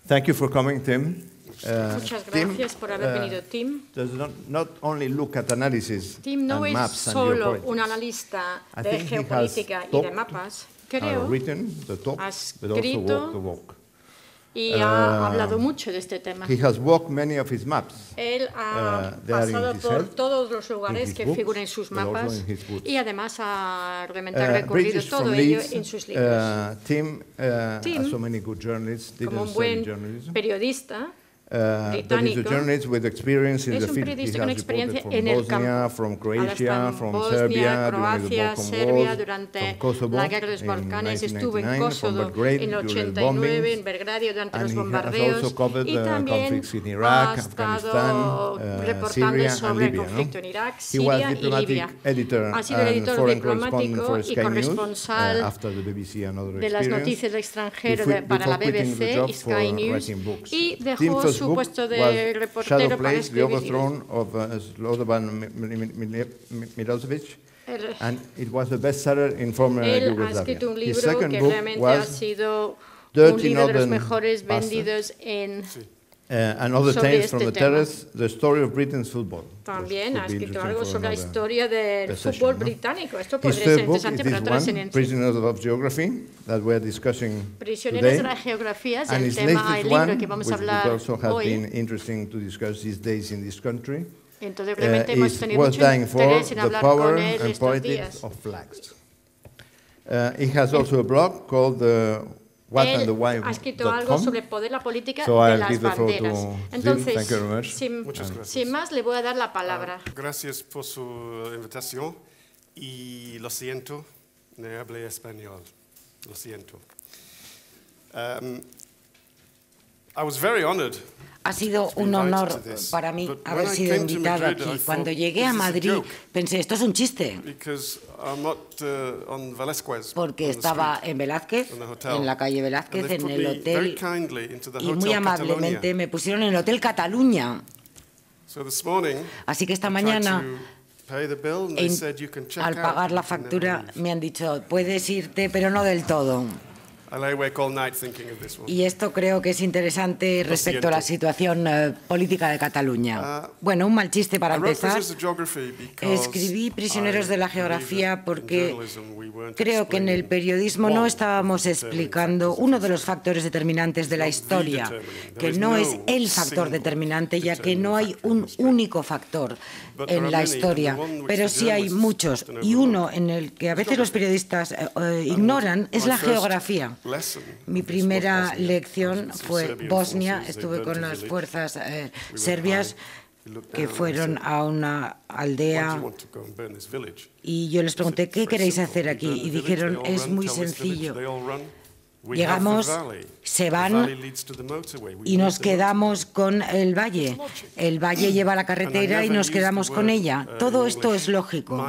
Thank you for coming, Tim. Muchas gracias por haber venido, Tim. Does not only look at analysis Tim no and es maps and solo geopolitics. un analista I de think he geopolítica has y de talked, mapas. Creo written the talk, ha but also escrito walked the walk. y ha hablado mucho de este tema. He has walked many of his maps. Él ha they are in pasado his por head, todos los lugares his que books, figuran en sus but also mapas in his books. y además ha realmente recorrido British todo from ello Leeds, en sus libros. Tim, Tim, as so many good journalists, Como didn't un study buen journalism. periodista, But he's a británico, journalist with experience in es the un field. periodista He con has experiencia reported en from el Bosnia, campo. from Ahora está Croatia, en from Bosnia, Serbia, during the Croacia, Balkan Serbia, Wars, durante from Kosovo la guerra de los in Balcanes, estuvo en 1999, from Kosovo Belgrade en el during the 89, bombings, en Belgrado durante and los he has bombardeos also covered y the también conflicts in ha Iraq, estado Afghanistan, reportando Syria and sobre el Libya. conflicto en Irak, He was Siria y diplomatic Libia. editor Ha sido el and editor foreign correspondent diplomático for y Sky News corresponsal after the BBC and other de las experience. noticias del extranjero para Before la quitting the BBC job y for Sky News writing books. y Tim's dejó first su book puesto was de reportero Shadow para Place, the escribir overthrow of Slobodan Milosevic, and it was a bestseller in former Él ha Yugoslavia. escrito un His libro second que book realmente ha was sido un Dirty libro de los Northern mejores Bastards, vendidos en... and other sobre tales este from the tema. terrace, the story of Britain's football. También Which ha could be escrito interesting algo for sobre la another historia del session, fútbol no? británico. Esto His podría ser third book interesante is para this otra one, serie. Prisoners of Geography, that we're discussing Prisioneros today. de la geografía es And el his tema, latest el libro one, que vamos a which hablar also has hoy. been interesting to discuss these days in this country, Entonces realmente hemos is tenido Worth mucho Dying For, interés en The hablar Power con él and estos Politics días. of Flags. He has also a blog called Él ha escrito algo sobre whatandthewhy.com. el poder, la política So de I'll las give the floor banderas. to Jim. Entonces, Thank you very much. sin más, le voy a dar la palabra. Gracias por su invitación y lo siento, no hablé español, lo siento. I was very honored. Ha sido un honor para mí haber sido invitado aquí. Cuando llegué a Madrid pensé, esto es un chiste, porque estaba en Velázquez, en la calle Velázquez, en el hotel, y muy amablemente me pusieron en el Hotel Cataluña. Así que esta mañana, al pagar la factura, me han dicho, puedes irte, pero no del todo. Y esto creo que es interesante respecto a la situación política de Cataluña. Bueno, un mal chiste para empezar. Escribí Prisioneros de la Geografía porque creo que en el periodismo no estábamos explicando uno de los factores determinantes de la historia, que no es el factor determinante, ya que no hay un único factor en la historia, pero sí hay muchos, y uno en el que a veces los periodistas ignoran es la geografía. Mi primera lección fue Bosnia, estuve con las fuerzas serbias que fueron a una aldea y yo les pregunté, ¿qué queréis hacer aquí? Y dijeron, es muy sencillo. Llegamos, se van y nos quedamos con el valle. El valle lleva la carretera y nos quedamos con ella. Todo esto es lógico.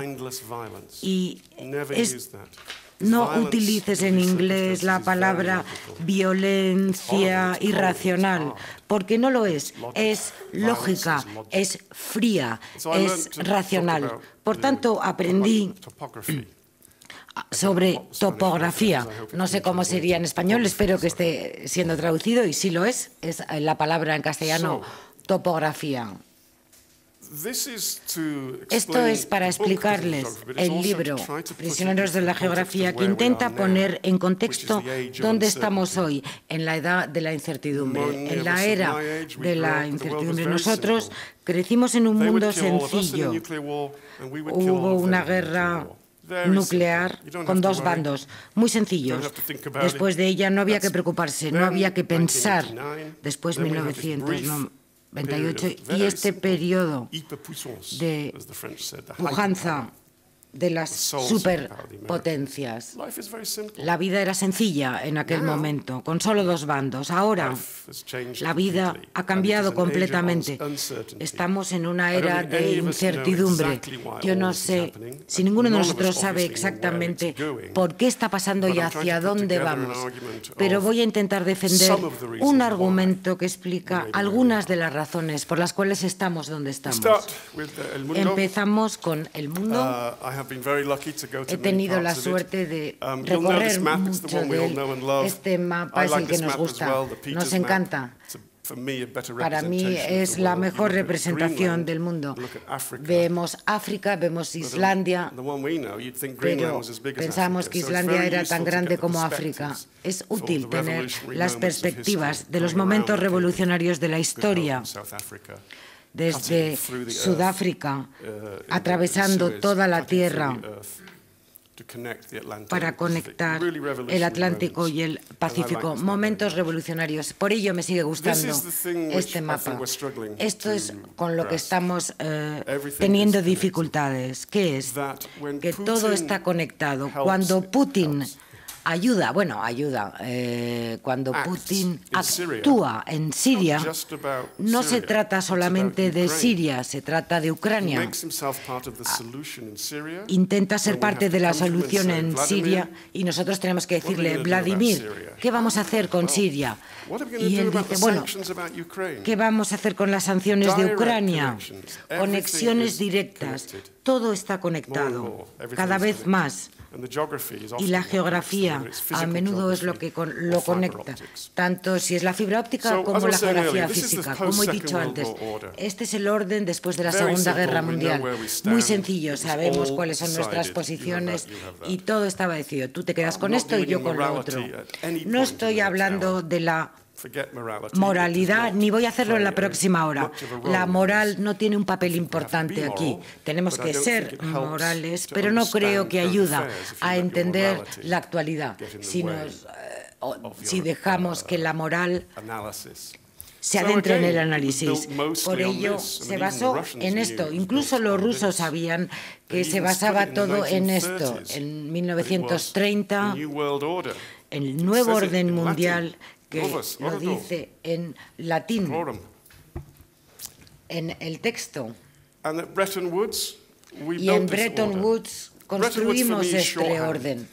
Y no utilices en inglés la palabra violencia irracional, porque no lo es. Es lógica, es fría, es racional. Por tanto, aprendí sobre topografía. No sé cómo sería en español, espero que esté siendo traducido, y si lo es la palabra en castellano, topografía. Esto es para explicarles el libro Prisioneros de la Geografía, que intenta poner en contexto dónde estamos hoy, en la edad de la incertidumbre, en la era de la incertidumbre. Nosotros crecimos en un mundo sencillo. Hubo una guerra nuclear con dos bandos, muy sencillos. Después de ella no había que preocuparse, no había que pensar. Después 1998 y este periodo de pujanza de las superpotencias. La vida era sencilla en aquel momento, con solo dos bandos. Ahora la vida ha cambiado completamente. Estamos en una era de incertidumbre. Yo no sé si ninguno de nosotros sabe exactamente por qué está pasando y hacia dónde vamos, pero voy a intentar defender un argumento que explica algunas de las razones por las cuales estamos donde estamos. Empezamos con el mundo. He tenido la suerte de recorrer mucho de él. Este mapa es el que nos gusta, nos encanta. Para mí es la mejor representación del mundo. Vemos África, vemos Islandia, pero pensamos que Islandia era tan grande como África. Es útil tener las perspectivas de los momentos revolucionarios de la historia, desde Sudáfrica, atravesando toda la tierra, para conectar el Atlántico y el Pacífico. Momentos revolucionarios. Por ello me sigue gustando este mapa. Esto es con lo que estamos teniendo dificultades. ¿Qué es? Que todo está conectado. Cuando Putin cuando Putin actúa en Siria, no se trata solamente de Siria, se trata de Ucrania. Intenta ser parte de la solución en Siria y nosotros tenemos que decirle, Vladimir, ¿qué vamos a hacer con Siria? Y él dice, bueno, ¿qué vamos a hacer con las sanciones de Ucrania? Conexiones directas. Todo está conectado, cada vez más. Y la geografía a menudo es lo que lo conecta, tanto si es la fibra óptica como la geografía física. Como he dicho antes, este es el orden después de la Segunda Guerra Mundial. Muy sencillo, sabemos cuáles son nuestras posiciones y todo estaba decidido. Tú te quedas con esto y yo con lo otro. No estoy hablando de la moralidad, ni voy a hacerlo en la próxima hora. La moral no tiene un papel importante aquí. Tenemos que ser morales, pero no creo que ayuda a entender la actualidad si dejamos que la moral se adentre en el análisis. Por ello se basó en esto. Incluso los rusos sabían que se basaba todo en esto. En 1930, el nuevo orden mundial, que lo dice en latín, en el texto. Y en Bretton Woods construimos este orden.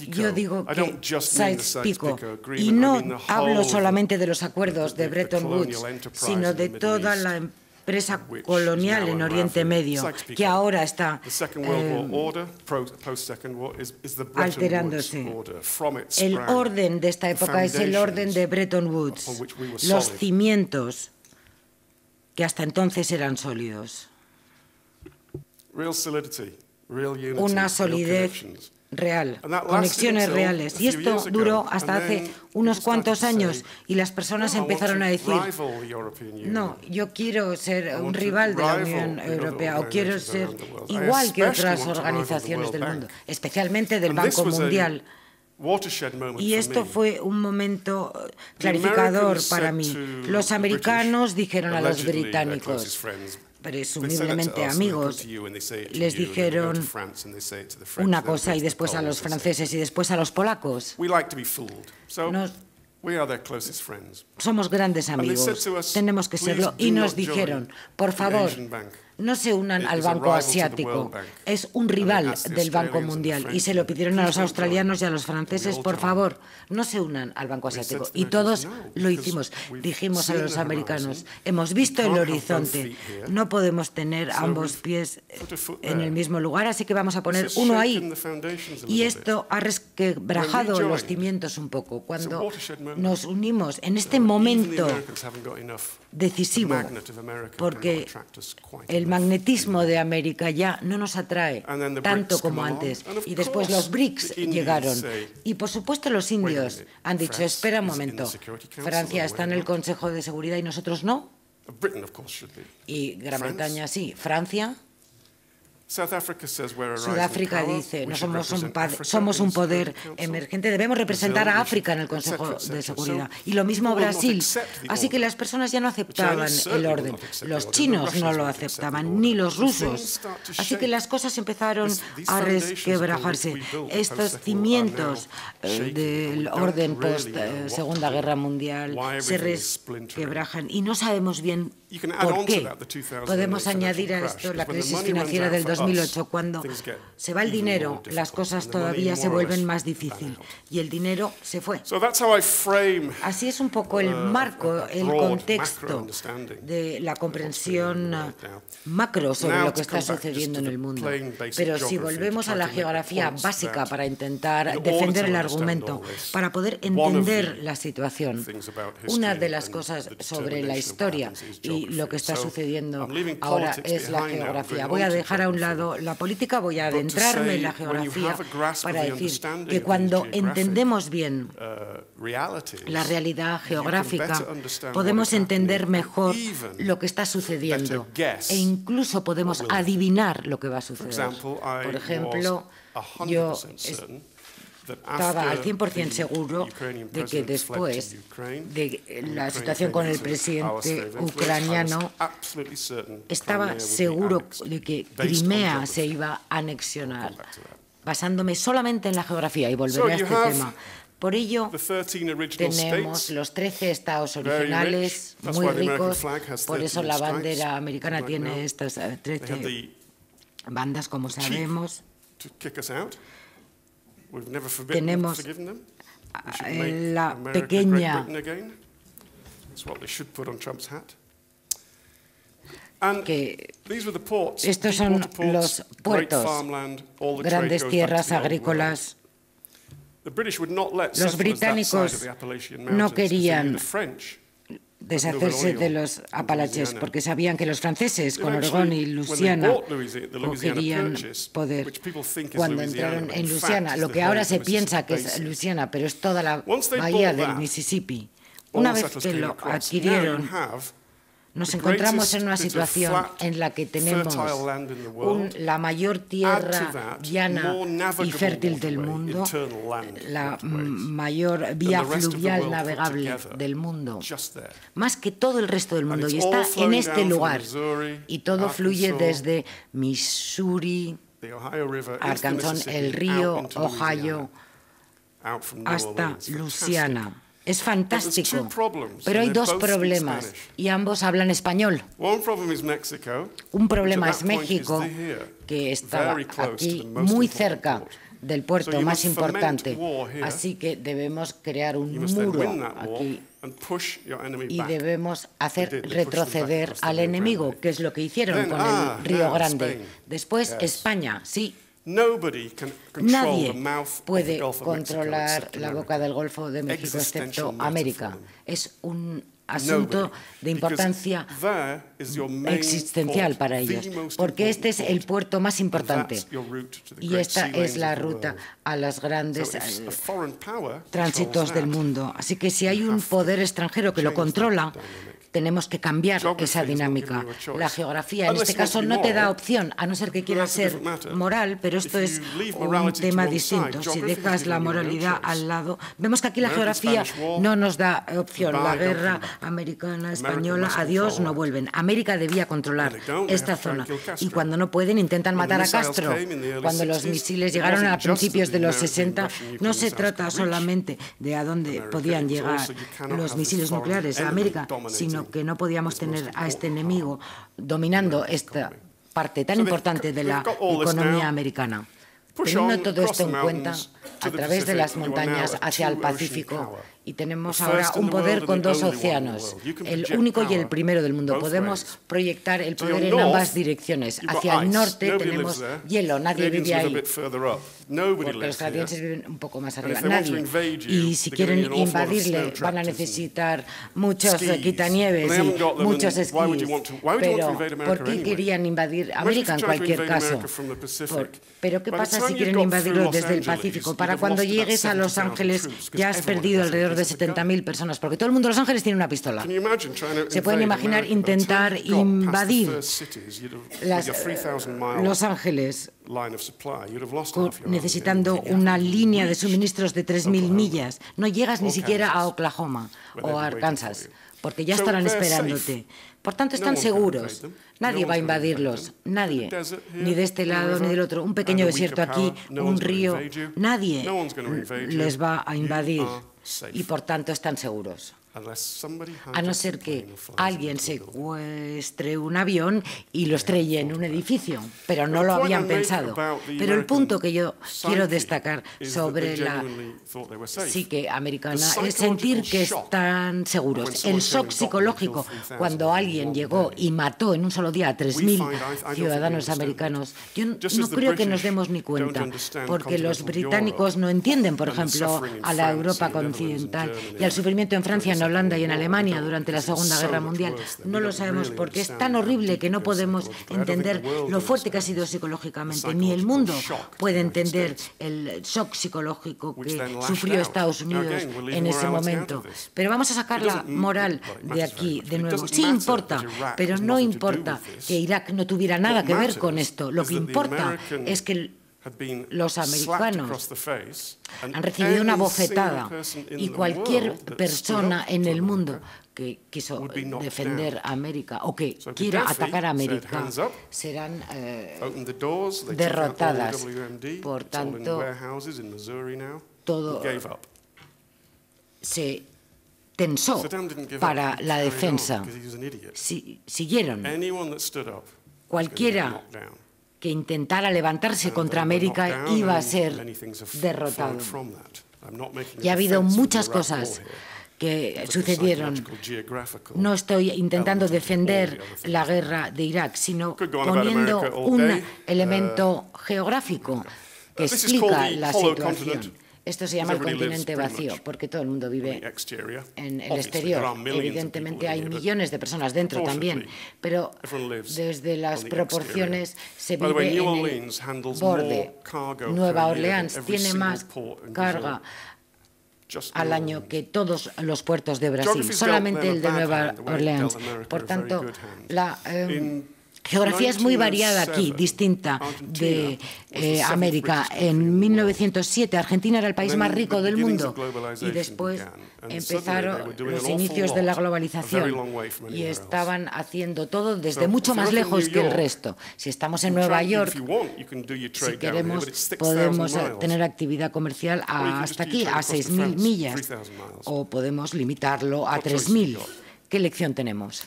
Yo digo que Sykes-Picot, y no hablo solamente de los acuerdos de Bretton Woods, sino de toda la empresa colonial en Oriente Medio, que ahora está alterándose. El orden de esta época es el orden de Bretton Woods, los cimientos que hasta entonces eran sólidos. Una solidez real, conexiones reales. Y esto duró hasta hace unos cuantos años y las personas empezaron a decir, no, yo quiero ser un rival de la Unión Europea o quiero ser igual que otras organizaciones del mundo, especialmente del Banco Mundial. Y esto fue un momento clarificador para mí. Los americanos dijeron a los británicos, presumiblemente amigos, les dijeron una cosa y después a los franceses y después a los polacos. Somos grandes amigos, tenemos que serlo. Y nos dijeron, por favor, no se unan al Banco Asiático, es un rival del Banco Mundial. Y se lo pidieron a los australianos y a los franceses, por favor, no se unan al Banco Asiático. Y todos lo hicimos. Dijimos a los americanos, hemos visto el horizonte, no podemos tener ambos pies en el mismo lugar, así que vamos a poner uno ahí. Y esto ha resquebrajado los cimientos un poco. Cuando nos unimos en este momento decisivo, porque el magnetismo de América ya no nos atrae tanto como antes. Y después los BRICS llegaron. Y por supuesto los indios han dicho, espera un momento, Francia está en el Consejo de Seguridad y nosotros no. Y Gran Bretaña sí, Francia. Sudáfrica dice, no somos un poder emergente, debemos representar a África en el Consejo de Seguridad. Y lo mismo Brasil. Así que las personas ya no aceptaban el orden. Los chinos no lo aceptaban, ni los rusos. Así que las cosas empezaron a resquebrajarse. Estos cimientos del orden post-Segunda Guerra Mundial se resquebrajan y no sabemos bien por qué. Podemos añadir a esto la crisis financiera del 2008. Cuando se va el dinero, las cosas todavía se vuelven más difíciles. Y el dinero se fue. Así es un poco el marco, el contexto de la comprensión macro sobre lo que está sucediendo en el mundo. Pero si volvemos a la geografía básica para intentar defender el argumento, para poder entender la situación, una de las cosas sobre la historia y lo que está sucediendo ahora es la geografía. Voy a dejar a un lado la política, voy a adentrarme en la geografía para decir que cuando entendemos bien la realidad geográfica, podemos entender mejor lo que está sucediendo e incluso podemos adivinar lo que va a suceder. Por ejemplo, yo estaba al 100% seguro de que después de la situación con el presidente ucraniano, estaba seguro de que Crimea se iba a anexionar, basándome solamente en la geografía, y volveré a este tema. Por ello, tenemos los 13 estados originales, muy ricos, por eso la bandera americana tiene estas 13 bandas, como sabemos. Tenemos la pequeña que estos son los puertos, grandes tierras agrícolas. Los británicos no querían deshacerse de los Apalaches porque sabían que los franceses con Oregón y Luisiana querían poder. Cuando entraron en Luisiana, lo que ahora se piensa que es Luisiana, pero es toda la bahía del Mississippi, una vez que lo adquirieron, nos encontramos en una situación en la que tenemos la mayor tierra llana y fértil del mundo, la mayor vía fluvial navegable del mundo, más que todo el resto del mundo, y está en este lugar. Y todo fluye desde Missouri, Arkansas, el río Ohio, hasta Luisiana. Es fantástico, pero hay dos problemas y ambos hablan español. Un problema es México, que está aquí muy cerca del puerto más importante, así que debemos crear un muro aquí y debemos hacer retroceder al enemigo, que es lo que hicieron con el Río Grande. Después España, sí. Nadie puede controlar la boca del Golfo de México excepto América. Es un asunto de importancia existencial para ellos, porque este es el puerto más importante y esta es la ruta a los grandes tránsitos del mundo. Así que si hay un poder extranjero que lo controla, tenemos que cambiar esa dinámica. La geografía, en este caso, no te da opción, a no ser que quieras ser moral, pero esto es un tema distinto. Si dejas la moralidad al lado, vemos que aquí la geografía no nos da opción. La guerra americana, española, adiós, no vuelven. América debía controlar esta zona y cuando no pueden intentan matar a Castro. Cuando los misiles llegaron a principios de los 60, no se trata solamente de a dónde podían llegar los misiles nucleares a América, sino que no podíamos tener a este enemigo dominando esta parte tan importante de la economía americana. Teniendo todo esto en cuenta, a través de las montañas hacia el Pacífico, y tenemos ahora un poder con dos océanos, el único y el primero del mundo. Podemos proyectar el poder en ambas direcciones. Hacia el norte tenemos hielo, nadie vive ahí, porque los canadienses viven un poco más arriba, nadie. Y si quieren invadirle van a necesitar muchos quitanieves y muchos esquíes. Pero, ¿por qué querían invadir América en cualquier caso? Pero, ¿qué pasa si quieren invadirlo desde el Pacífico? Para cuando llegues a Los Ángeles ya has perdido alrededor de 70.000 personas, porque todo el mundo de Los Ángeles tiene una pistola. ¿Se pueden imaginar intentar invadir Los Ángeles necesitando una línea de suministros de 3.000 millas? No llegas ni siquiera a Oklahoma o a Arkansas, porque ya estarán esperándote. Por tanto, están seguros. Nadie va a invadirlos, nadie, ni de este lado ni del otro. Un pequeño desierto aquí, un río, nadie les va a invadir y por tanto están seguros. a no ser que alguien secuestre un avión y lo estrelle en un edificio, pero no lo habían pensado. Pero el punto que yo quiero destacar sobre la psique americana es sentir que están seguros. El shock psicológico, cuando alguien llegó y mató en un solo día a 3.000 ciudadanos americanos, yo no creo que nos demos ni cuenta, porque los británicos no entienden, por ejemplo, a la Europa occidental y al sufrimiento en Francia, en Holanda y en Alemania durante la Segunda Guerra Mundial. No lo sabemos porque es tan horrible que no podemos entender lo fuerte que ha sido psicológicamente. Ni el mundo puede entender el shock psicológico que sufrió Estados Unidos en ese momento. Pero vamos a sacar la moral de aquí de nuevo. Sí importa, pero no importa que Irak no tuviera nada que ver con esto. Lo que importa es que los americanos han recibido una bofetada y cualquier persona en el mundo que quiso defender a América o que quiera atacar a América serán derrotadas. Por tanto, todo se tensó para la defensa. Siguieron. Cualquiera que intentara levantarse contra América iba a ser derrotado. Y ha habido muchas cosas que sucedieron. No estoy intentando defender la guerra de Irak, sino poniendo un elemento geográfico que explica la situación. Esto se llama el continente vacío, porque todo el mundo vive en el exterior. Evidentemente hay millones de personas dentro también, pero desde las proporciones se vive en el borde. Nueva Orleans tiene más carga al año que todos los puertos de Brasil, solamente el de Nueva Orleans. Por tanto, la geografía es muy variada aquí, distinta de América. En 1907 Argentina era el país más rico del mundo y después empezaron los inicios de la globalización y estaban haciendo todo desde mucho más lejos que el resto. Si estamos en Nueva York, si queremos, podemos tener actividad comercial hasta aquí, a 6.000 millas, o podemos limitarlo a 3.000. ¿Qué elección tenemos?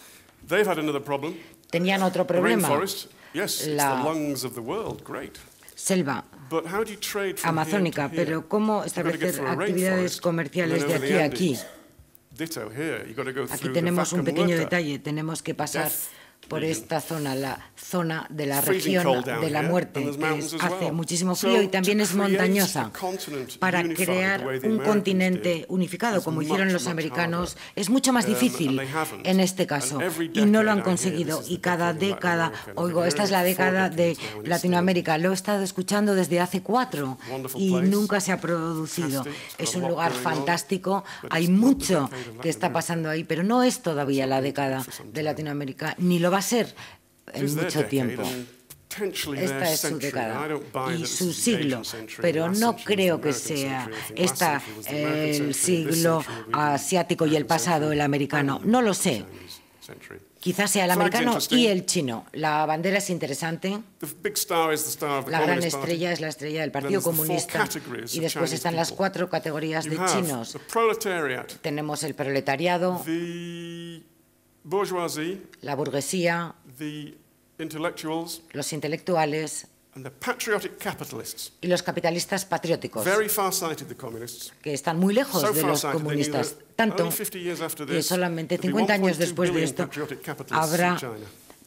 Tenían otro problema, la selva amazónica, pero ¿cómo establecer actividades comerciales de aquí a aquí? Aquí tenemos un pequeño detalle, tenemos que pasar por esta zona, la zona de la región de la muerte, que hace muchísimo frío y también es montañosa. Para crear un continente unificado, como hicieron los americanos, es mucho más difícil en este caso, y no lo han conseguido. Y cada década, oigo, esta es la década de Latinoamérica, lo he estado escuchando desde hace 4 y nunca se ha producido. Es un lugar fantástico, hay mucho que está pasando ahí, pero no es todavía la década de Latinoamérica, ni lo va a ser en mucho tiempo. Esta es su década y su siglo, pero no creo que sea el siglo asiático y el pasado el americano. No lo sé. Quizás sea el americano y el chino. La bandera es interesante. La gran estrella es la estrella del Partido Comunista. Y después están las 4 categorías de chinos. Tenemos el proletariado, la burguesía, los intelectuales y los capitalistas patrióticos, que están muy lejos de los comunistas, tanto que solamente 50 años después de esto habrá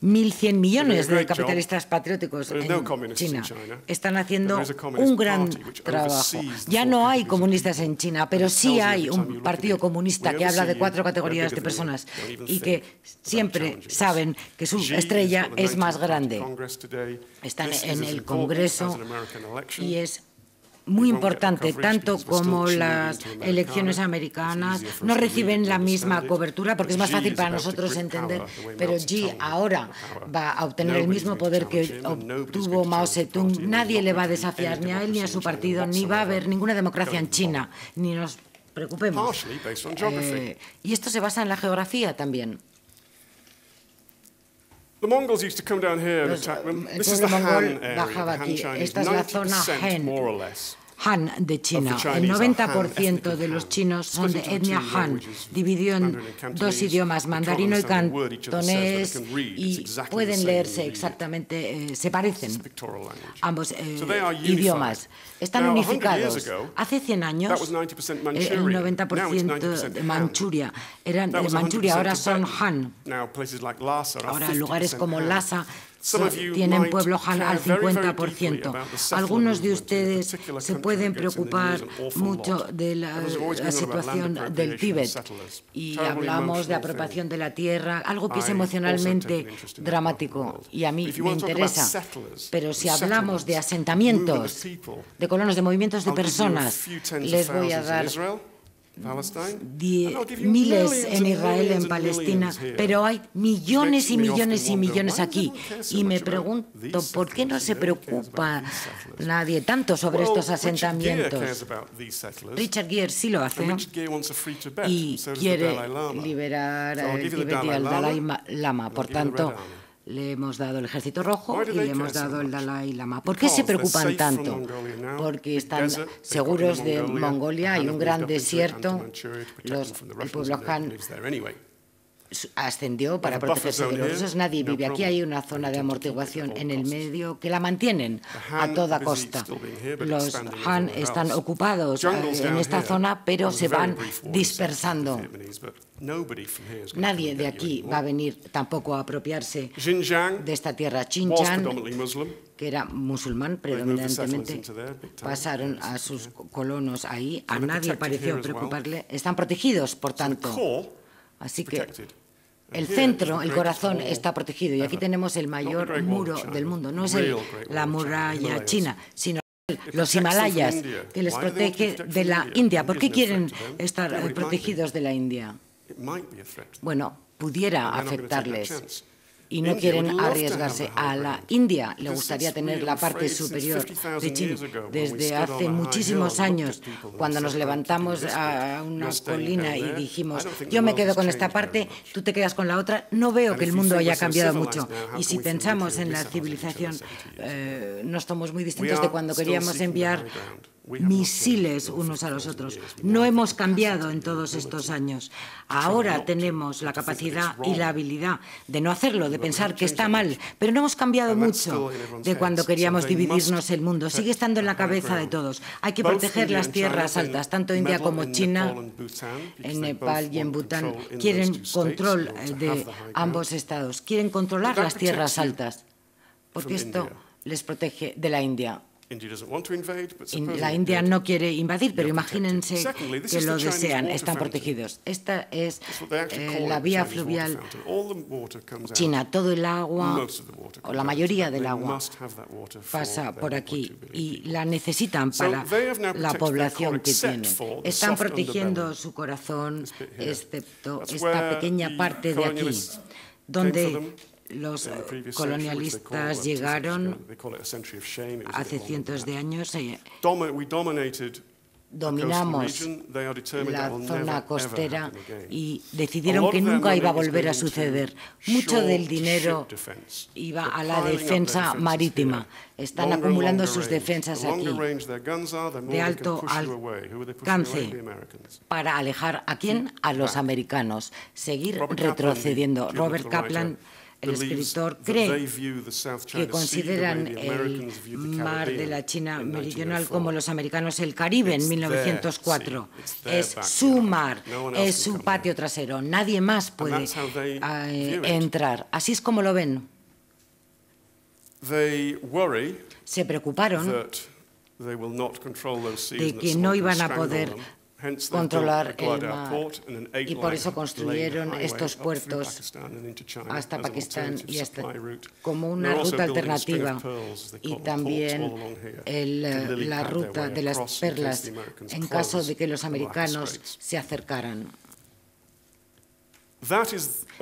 1.100 millones de capitalistas patrióticos en China. Están haciendo un gran trabajo. Ya no hay comunistas en China, pero sí hay un partido comunista que habla de 4 categorías de personas y que siempre saben que su estrella es más grande. Están en el Congreso y es muy importante, tanto como las elecciones americanas no reciben la misma cobertura porque es más fácil para nosotros entender, pero Xi ahora va a obtener el mismo poder que obtuvo Mao Zedong. Nadie le va a desafiar, ni a él ni a su partido, ni va a haber ninguna democracia en China, ni nos preocupemos. Y esto se basa en la geografía también. El pueblo mongol bajaba aquí. Esta es la zona Han. Han de China. El 90% de los chinos son de etnia Han, dividido en dos idiomas, mandarino y cantonés, y pueden leerse exactamente, se parecen ambos idiomas. Están unificados. Hace 100 años, el 90% de Manchuria eran de Manchuria, ahora son Han. Ahora, lugares como Lhasa tienen pueblo Han al 50%. Algunos de ustedes se pueden preocupar mucho de la situación del Tíbet y hablamos de apropiación de la tierra, algo que es emocionalmente dramático y a mí me interesa. Pero si hablamos de asentamientos, de colonos, de movimientos de personas, les voy a dar miles en Israel, en Palestina, pero hay millones y millones y millones aquí. Y me pregunto, ¿por qué no se preocupa nadie tanto sobre estos asentamientos? Richard Gere sí lo hace y quiere liberar al Tíbet y al Dalai Lama. Por tanto, le hemos dado el Ejército Rojo y le hemos dado el Dalai Lama. ¿Por qué se preocupan tanto? Porque están seguros de Mongolia, hay un gran desierto, el pueblo Han ascendió para protegerse de los rusos, nadie vive aquí, hay una zona de amortiguación en el medio que la mantienen a toda costa. Los Han están ocupados en esta zona, pero se van dispersando. Nadie de aquí va a venir tampoco a apropiarse de esta tierra. Xinjiang, que era musulmán predominantemente, pasaron a sus colonos ahí, a nadie pareció preocuparle, están protegidos, por tanto. Así que el centro, el corazón, está protegido. Y aquí tenemos el mayor muro del mundo. No es la muralla china, sino los Himalayas, que les protege de la India. ¿Por qué quieren estar protegidos de la India? Bueno, pudiera afectarles. Y no quieren arriesgarse. A la India le gustaría tener la parte superior de China. Desde hace muchísimos años, cuando nos levantamos a una colina y dijimos, yo me quedo con esta parte, tú te quedas con la otra, no veo que el mundo haya cambiado mucho. Y si pensamos en la civilización, no somos muy distintos de cuando queríamos enviar misiles unos a los otros. No hemos cambiado en todos estos años. Ahora tenemos la capacidad y la habilidad de no hacerlo, de pensar que está mal, pero no hemos cambiado mucho de cuando queríamos dividirnos el mundo. Sigue estando en la cabeza de todos. Hay que proteger las tierras altas, tanto India como China, en Nepal y en Bután, quieren control de ambos estados, quieren controlar las tierras altas, porque esto les protege de la India. La India no quiere invadir, pero imagínense que lo desean, están protegidos. Esta es la vía fluvial china. Todo el agua, o la mayoría del agua, pasa por aquí y la necesitan para la población que tienen. Están protegiendo su corazón, excepto esta pequeña parte de aquí, donde los colonialistas llegaron hace cientos de años. Dominamos la zona costera y decidieron que nunca iba a volver a suceder. Mucho del dinero iba a la defensa marítima. Están acumulando sus defensas aquí, de alto alcance, para alejar ¿a quién? A los americanos. Seguir retrocediendo. Robert Kaplan, el escritor, cree que consideran el mar de la China meridional como los americanos el Caribe en 1904. Es su mar, es su patio trasero. Nadie más puede entrar. Así es como lo ven. Se preocuparon de que no iban a poder controlar el mar y por eso construyeron estos puertos hasta Pakistán y hasta como una ruta alternativa y también la ruta de las perlas en caso de que los americanos se acercaran.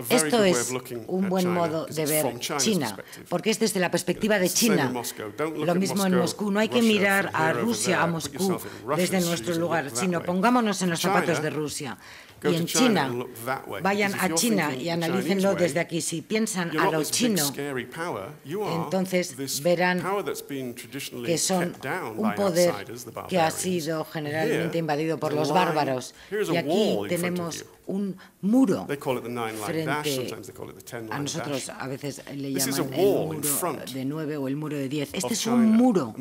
Esto es un buen modo de ver China, porque es desde la perspectiva de China. Lo mismo en Moscú. No hay que mirar a Rusia, a Moscú, desde nuestro lugar, sino pongámonos en los zapatos de Rusia. y en China, vayan a China y analícenlo desde aquí. Si piensan a lo chino, entonces verán que son un poder que ha sido generalmente invadido por los bárbaros. Y aquí tenemos un muro frente a nosotros. A veces le llaman el muro de 9 o el muro de 10. Este es un muro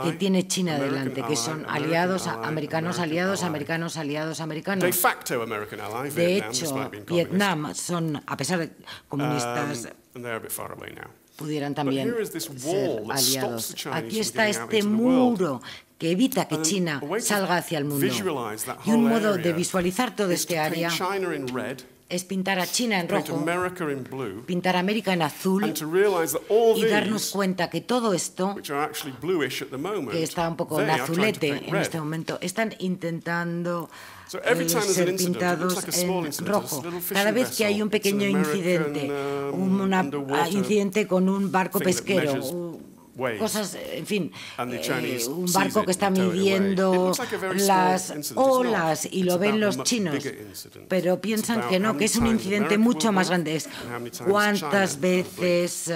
que tiene China delante, que son aliados americanos, aliados americanos, aliados americanos. De hecho, Vietnam son, a pesar de comunistas, pudieran también ser aliados. Aquí está este muro que evita que China salga hacia el mundo. Y un modo de visualizar todo este área es pintar a China en rojo, pintar a América en azul y darnos cuenta que todo esto, que está un poco en azulete en este momento, están intentando ser pintados en rojo. Cada vez que hay un pequeño incidente, un incidente con un barco pesquero, cosas, en fin, un barco que está midiendo las olas y lo ven los chinos, pero piensan que no, que es un incidente mucho más grande. Es cuántas veces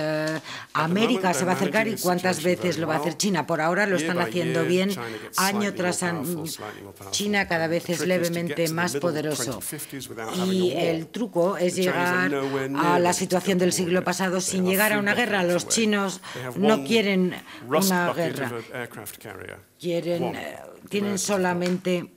América se va a acercar y cuántas veces lo va a hacer China. Por ahora lo están haciendo bien, año tras año. China cada vez es levemente más poderoso. Y el truco es llegar a la situación del siglo pasado sin llegar a una guerra. Los chinos no quieren una guerra. Tienen solamente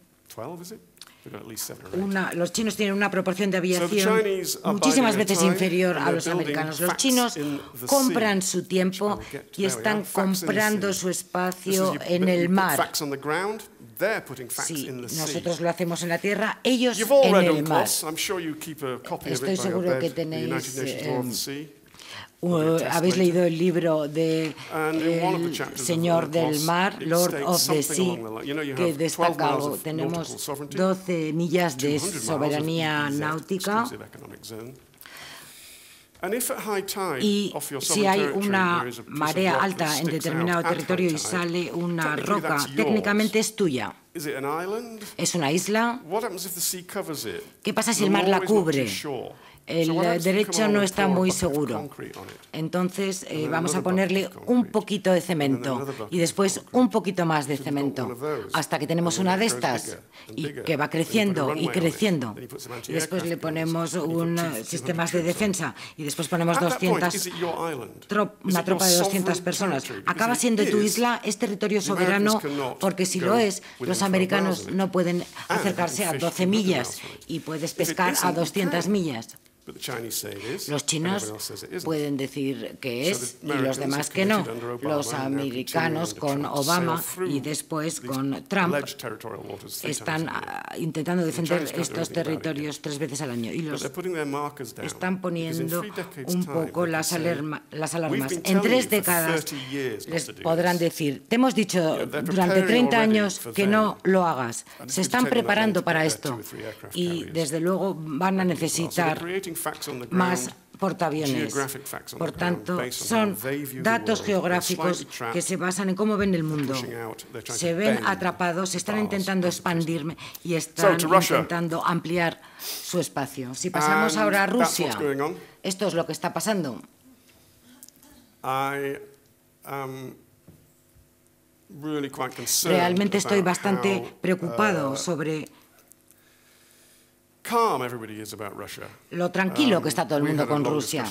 los chinos tienen una proporción de aviación muchísimas veces inferior a los americanos. Los chinos compran su tiempo y están comprando su espacio en el mar. Sí, nosotros lo hacemos en la tierra, ellos en el mar. Estoy seguro que tenéis... habéis leído el libro del Señor del Mar, Lord of the Sea, que destaca algo. Tenemos 12 millas de soberanía náutica. Y si hay una marea alta en determinado territorio y sale una roca, técnicamente es tuya. ¿Es una isla? ¿Qué pasa si el mar la cubre? El derecho no está muy seguro. Entonces vamos a ponerle un poquito de cemento y después un poquito más de cemento hasta que tenemos una de estas y que va creciendo y creciendo. Y después le ponemos sistemas de defensa y después ponemos una tropa de 200 personas. Acaba siendo tu isla, es territorio soberano, porque si lo es, los americanos no pueden acercarse a 12 millas y puedes pescar a 200 millas. Los chinos pueden decir que es y los demás que no. Los americanos con Obama y después con Trump están intentando defender estos territorios 3 veces al año y los están poniendo un poco las alarmas. En 3 décadas les podrán decir, te hemos dicho durante 30 años que no lo hagas. Se están preparando para esto y desde luego van a necesitar más portaaviones. Por tanto, son datos geográficos que se basan en cómo ven el mundo. Se ven atrapados, están intentando expandirme y están intentando ampliar su espacio. Si pasamos ahora a Rusia, esto es lo que está pasando. Realmente estoy bastante preocupado sobre lo tranquilo que está todo el mundo con Rusia.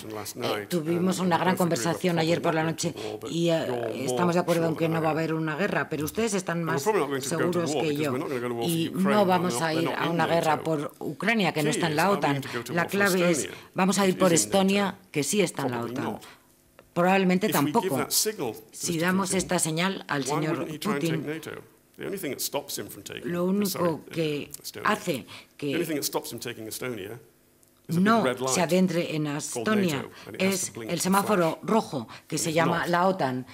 Tuvimos una gran conversación ayer por la noche y estamos de acuerdo en que no va a haber una guerra, pero ustedes están más seguros que yo. Y no vamos a ir a una guerra por Ucrania, que no está en la OTAN. La clave es, vamos a ir por Estonia, que sí está en la OTAN. Probablemente tampoco. Si damos esta señal al señor Putin, lo único que hace que no se adentre en Estonia es el semáforo rojo que se llama la OTAN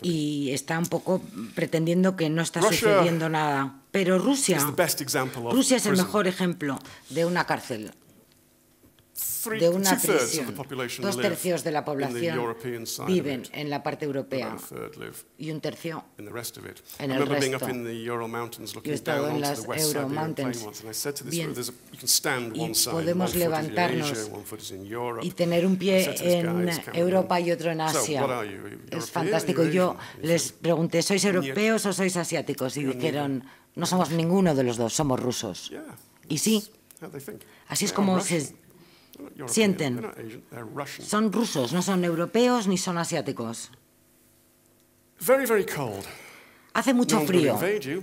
y está un poco pretendiendo que no está sucediendo nada. Pero Rusia es el mejor ejemplo de una cárcel. de una prisión. 2/3 de la población viven en la parte europea y 1/3 en el resto. Yo he estado en las Euro Mountains. Bien, y podemos levantarnos y tener un pie en Europa y otro en Asia. Es fantástico. Yo les pregunté, ¿sois europeos o sois asiáticos? Y dijeron, no somos ninguno de los dos, somos rusos. Y sí, así es como se sienten. Son rusos, no son europeos ni son asiáticos. Hace mucho frío,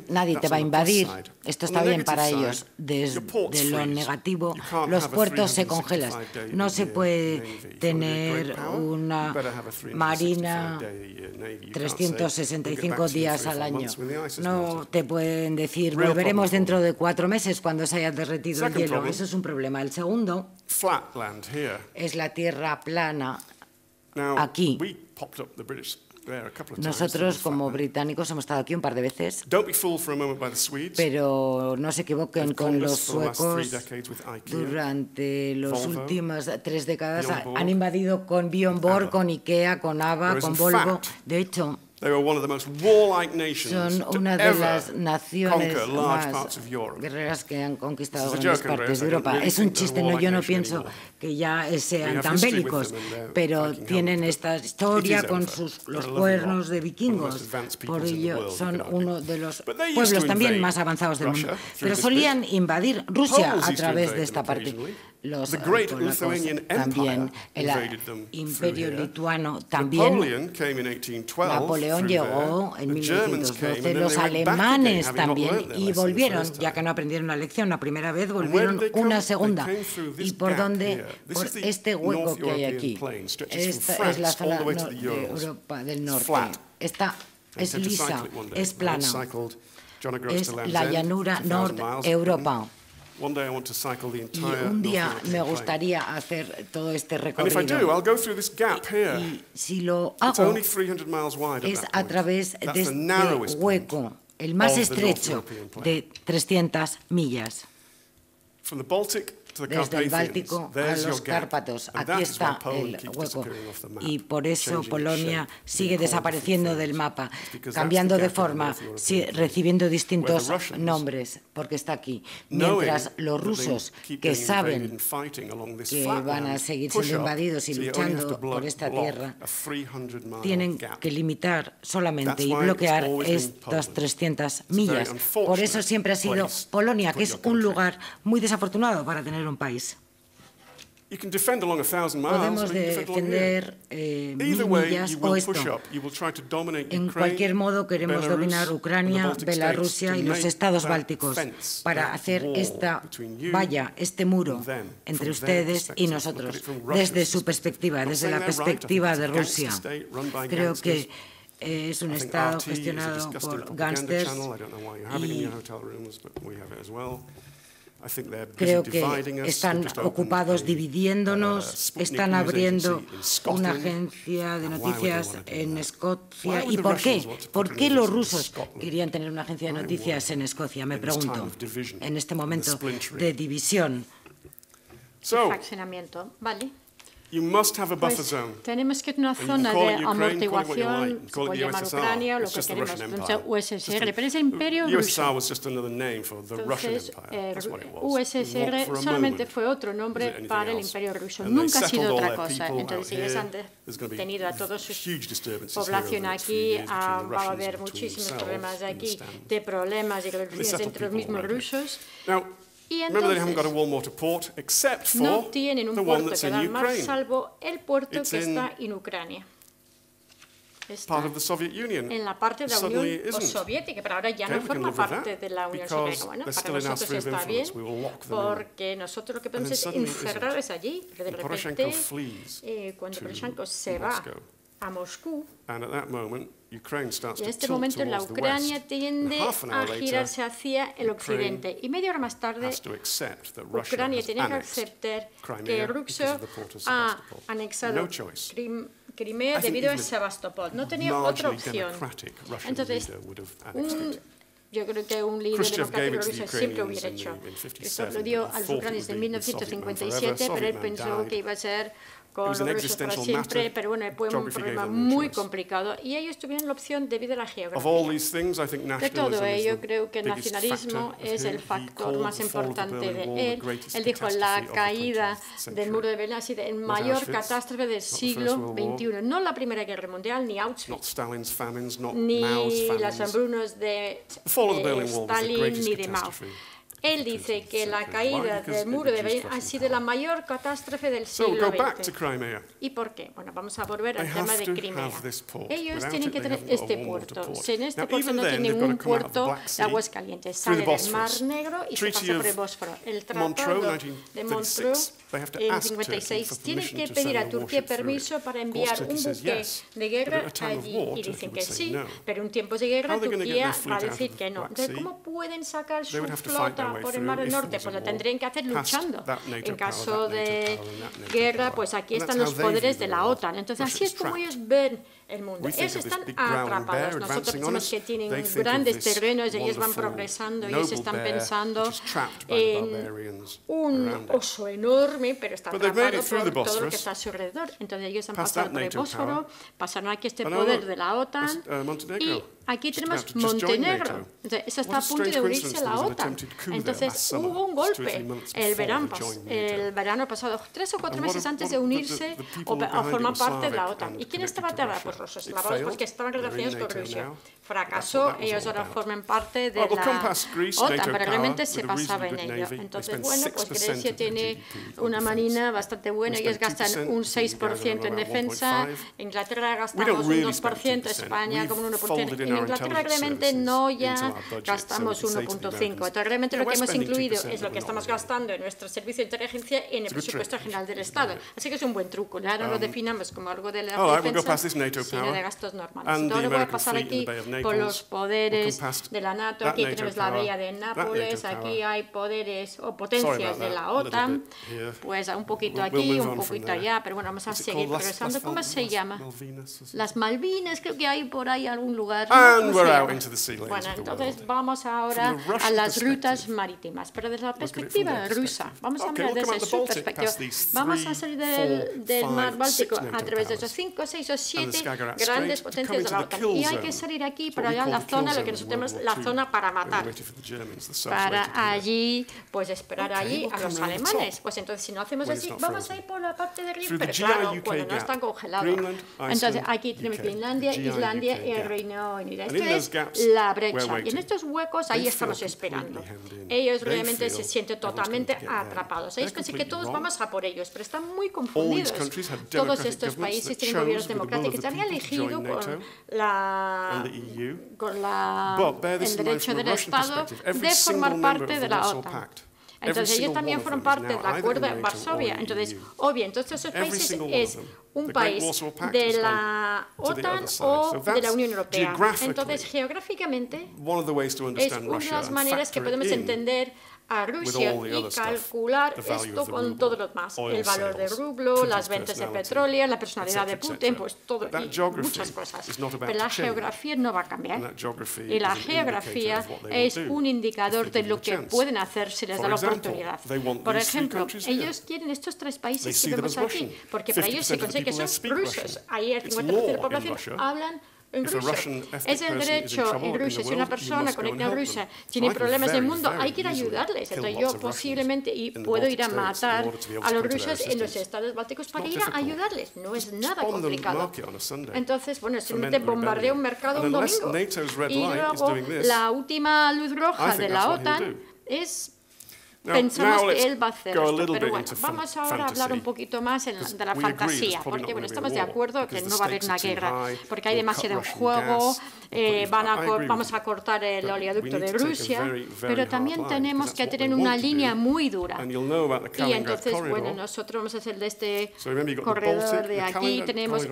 nadie te va a invadir, esto está bien para ellos. Desde lo negativo, los puertos se congelan. No se puede tener una marina 365 días al año. No te pueden decir, volveremos dentro de 4 meses cuando se haya derretido el hielo. Eso es un problema. El segundo es la tierra plana aquí. Nosotros, como británicos, hemos estado aquí un par de veces, pero no se equivoquen con los suecos. Durante las últimas 3 décadas han invadido con Björn Borg, con IKEA, con ABBA, con Volvo. De hecho, son una de las naciones más guerreras que han conquistado grandes partes de Europa. Es un chiste, yo no pienso que ya sean tan bélicos, pero tienen esta historia con los cuernos de vikingos. Por ello son uno de los pueblos también más avanzados del mundo. Pero solían invadir Rusia a través de esta parte. Los polacos también, el imperio lituano también. Napoleón llegó en 1912, los alemanes también, y volvieron, ya que no aprendieron la lección la primera vez, volvieron una segunda. ¿Y por dónde? Por este hueco que hay aquí. Esta es la zona de Europa del Norte. Esta es lisa, es plana, es la llanura Nord-Europa. Y un día me gustaría hacer todo este recorrido. Y si lo hago, es a través de este hueco, el más estrecho de 300 millas. Desde el Báltico a los Cárpatos. Aquí está el hueco. Y por eso Polonia sigue desapareciendo del mapa, cambiando de forma, recibiendo distintos nombres, porque está aquí. Mientras los rusos, que saben que van a seguir siendo invadidos y luchando por esta tierra, tienen que limitar solamente y bloquear estas 300 millas. Por eso siempre ha sido Polonia, que es un lugar muy desafortunado para tener un país. Podemos defender 1000 millas o esto. En cualquier modo queremos dominar Ucrania, Bielorrusia y los estados bálticos para hacer esta valla, este muro entre ustedes y nosotros, desde su perspectiva, desde la perspectiva de Rusia. Creo que es un estado gestionado por gángsters y creo que están ocupados dividiéndonos, están abriendo una agencia de noticias en Escocia. ¿Y por qué? ¿Por qué los rusos querían tener una agencia de noticias en Escocia? Me pregunto, en este momento de división. Fraccionamiento, vale. Pues tenemos que tener una zona de amortiguación, se puede llamar Ucrania, lo que queremos, entonces USSR, pero es el imperio ruso. Entonces, USSR solamente fue otro nombre para el imperio ruso, nunca ha sido otra cosa. Entonces, si ellos han tenido a toda su población aquí, va a haber muchísimos problemas aquí, de problemas y revoluciones entre los mismos rusos. Y entonces, no tienen un puerto que dar mar salvo el puerto que está en Ucrania. Está en la parte de la Unión Soviética, pero ahora ya no forma parte de la Unión Soviética. Bueno, para nosotros está bien, porque nosotros lo que podemos es encerrarles allí. Pero de repente, cuando Poroshenko se va a Moscú, y en este momento la Ucrania tiende a girarse hacia el occidente. Y media hora más tarde, Ucrania tiene que aceptar que Rusia ha anexado Crimea debido a Sebastopol. No tenía otra opción. Entonces, un yo creo que un líder democrático ruso siempre hubiera hecho. Esto lo dio a los ucranianos en 1957, pero él pensó que iba a ser con los rusos para siempre, pero bueno, fue un problema muy complicado y ellos tuvieron la opción debido a la geografía. De todo ello, creo que el nacionalismo es el factor más importante de él. Él dijo, la caída del muro de Berlín ha sido el mayor catástrofe del siglo XXI. No la Primera Guerra Mundial, ni Auschwitz, ni las hambrunas de Stalin, ni de Mao. Él dice que la caída del muro de Berlín ha sido la mayor catástrofe del siglo XX. ¿Y por qué? Bueno, vamos a volver al tema de Crimea. Ellos tienen que tener este puerto. En este puerto no tienen un puerto de aguas calientes. Sale del Mar Negro y se pasa por el Bósforo. El Tratado de Montreux en 56 tiene que pedir a Turquía permiso para enviar un buque de guerra allí. Y dicen que sí, pero en tiempos de guerra Turquía va a decir que no. Entonces, ¿cómo pueden sacar su flota por el Mar del Norte? Pues lo tendrían que hacer luchando. En caso de guerra, pues aquí están los poderes de la OTAN. Entonces, así es como ellos ven el mundo. Ellos están atrapados. Nosotros pensamos que tienen grandes terrenos, ellos van progresando, ellos están pensando en un oso enorme, pero está atrapado por todo lo que está a su alrededor. Entonces ellos han pasado por el Bósforo, pasaron aquí este poder de la OTAN y aquí tenemos Montenegro. Entonces, eso está a punto de unirse a la OTAN. Entonces hubo un golpe el verano pasado, 3 o 4 meses antes de unirse o formar parte de la OTAN. ¿Y quién estaba atrás? Pues los eslavos, porque estaban relacionados con Rusia. Fracasó, ellos ahora forman parte de la OTAN, pero realmente se basaba en ello. Entonces, bueno, pues Grecia tiene una marina bastante buena, ellos gastan un 6% en defensa, Inglaterra gastamos un 2%, España como un 1%. En Inglaterra realmente no ya gastamos 1.5%. Entonces, realmente lo que hemos incluido es lo que estamos gastando en nuestro servicio de inteligencia en el presupuesto general del Estado. Así que es un buen truco. Ahora lo definamos como algo de la defensa, sino de gastos normales. Entonces, voy a pasar aquí por los poderes de la NATO. Aquí tenemos la bahía de Nápoles, aquí hay poderes o potencias de la OTAN, pues un poquito aquí, un poquito allá, pero bueno, vamos a seguir progresando. ¿Cómo se llama? Las Malvinas, creo que hay por ahí algún lugar. Bueno, entonces vamos ahora a las rutas marítimas, pero desde la perspectiva rusa. Vamos a mirar desde su perspectiva. Vamos a salir del mar Báltico a través de esos 5, 6 o 7 grandes potencias de la OTAN. Y hay que salir aquí, para allá, la zona, lo que nosotros tenemos, la zona para matar. Para allí, pues esperar allí a los alemanes. Pues entonces, si no hacemos así, vamos a ir por la parte de arriba, pero claro, cuando no están congelados. Entonces, aquí tenemos Finlandia, Islandia y el Reino Unido. Esto es la brecha. Y en estos huecos, ahí estamos esperando. Ellos realmente se sienten totalmente atrapados. Ellos piensan que todos vamos a por ellos, pero están muy confundidos. Todos estos países tienen gobiernos democráticos que han elegido con el derecho del Estado de formar parte de la OTAN. Entonces ellos también fueron parte del Acuerdo de Varsovia. Entonces, obvio, entonces esos países es un país de la OTAN o de la Unión Europea. Entonces, geográficamente, es una de las maneras que podemos entender a Rusia y calcular esto con todo lo demás. El valor del rublo, las ventas de petróleo, la personalidad de Putin, pues todo y muchas cosas. Pero la geografía no va a cambiar. Y la geografía es un indicador de lo que pueden hacer si les da la oportunidad. Por ejemplo, ellos quieren estos 3 países que vemos aquí, porque para ellos se consigue que son rusos. Ahí el 50% de la población hablan en ruso. Es el derecho en Rusia. Si una persona conecta en Rusia tiene problemas en el mundo, hay que ir a ayudarles. Entonces yo posiblemente puedo ir a matar a los rusos en los estados bálticos para ir a ayudarles. No es nada complicado. Entonces, bueno, simplemente bombardea un mercado un domingo. Y luego la última luz roja de la OTAN es... Pensamos que él va a hacer esto, pero bueno, vamos ahora a hablar un poquito más de la fantasía, porque bueno, estamos de acuerdo que no va a haber una guerra, porque hay demasiado juego, vamos a cortar el oleoducto de Rusia, pero también tenemos que tener una línea muy dura. Y entonces, bueno, nosotros vamos a hacer de este corredor de aquí, tenemos...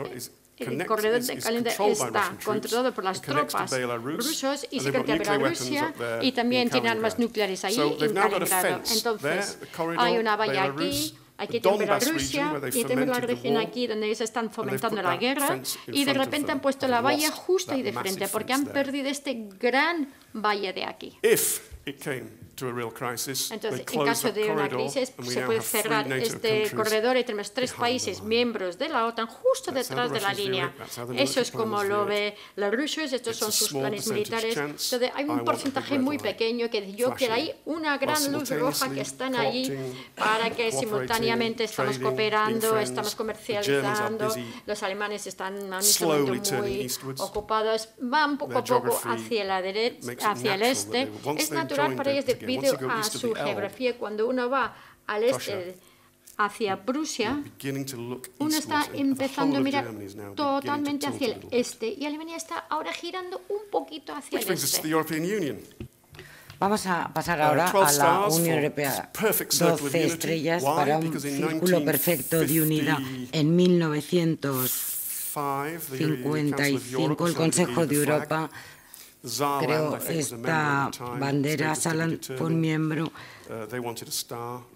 El corredor de Kaliningrad está controlado por las tropas rusas y se conecta a Bielorrusia y también tiene armas nucleares ahí en Kaliningrado. Entonces, hay una valla aquí, Aquí tienen Bielorrusia y tienen la región aquí donde ellos están fomentando la guerra y de repente han puesto la valla justo ahí de frente porque han perdido este gran valle de aquí. Entonces, en caso de una crisis, se puede cerrar este corredor y tenemos 3 países miembros de la OTAN justo detrás de la línea. Eso es como lo ve los rusos, estos son sus planes militares. Entonces, hay un porcentaje muy pequeño que yo quiero ahí una gran luz roja que están allí para que simultáneamente estamos cooperando, estamos comercializando, los alemanes están muy ocupados, van poco a poco hacia la derecha, hacia el este. Es natural para ellos debido a su geografía. Cuando uno va al este hacia Prusia, uno está empezando a mirar totalmente hacia el este y Alemania está ahora girando un poquito hacia el este. Vamos a pasar ahora a la Unión Europea. 12 estrellas para un círculo perfecto de unidad. En 1955 el Consejo de Europa creó esta bandera. Salan fue un miembro.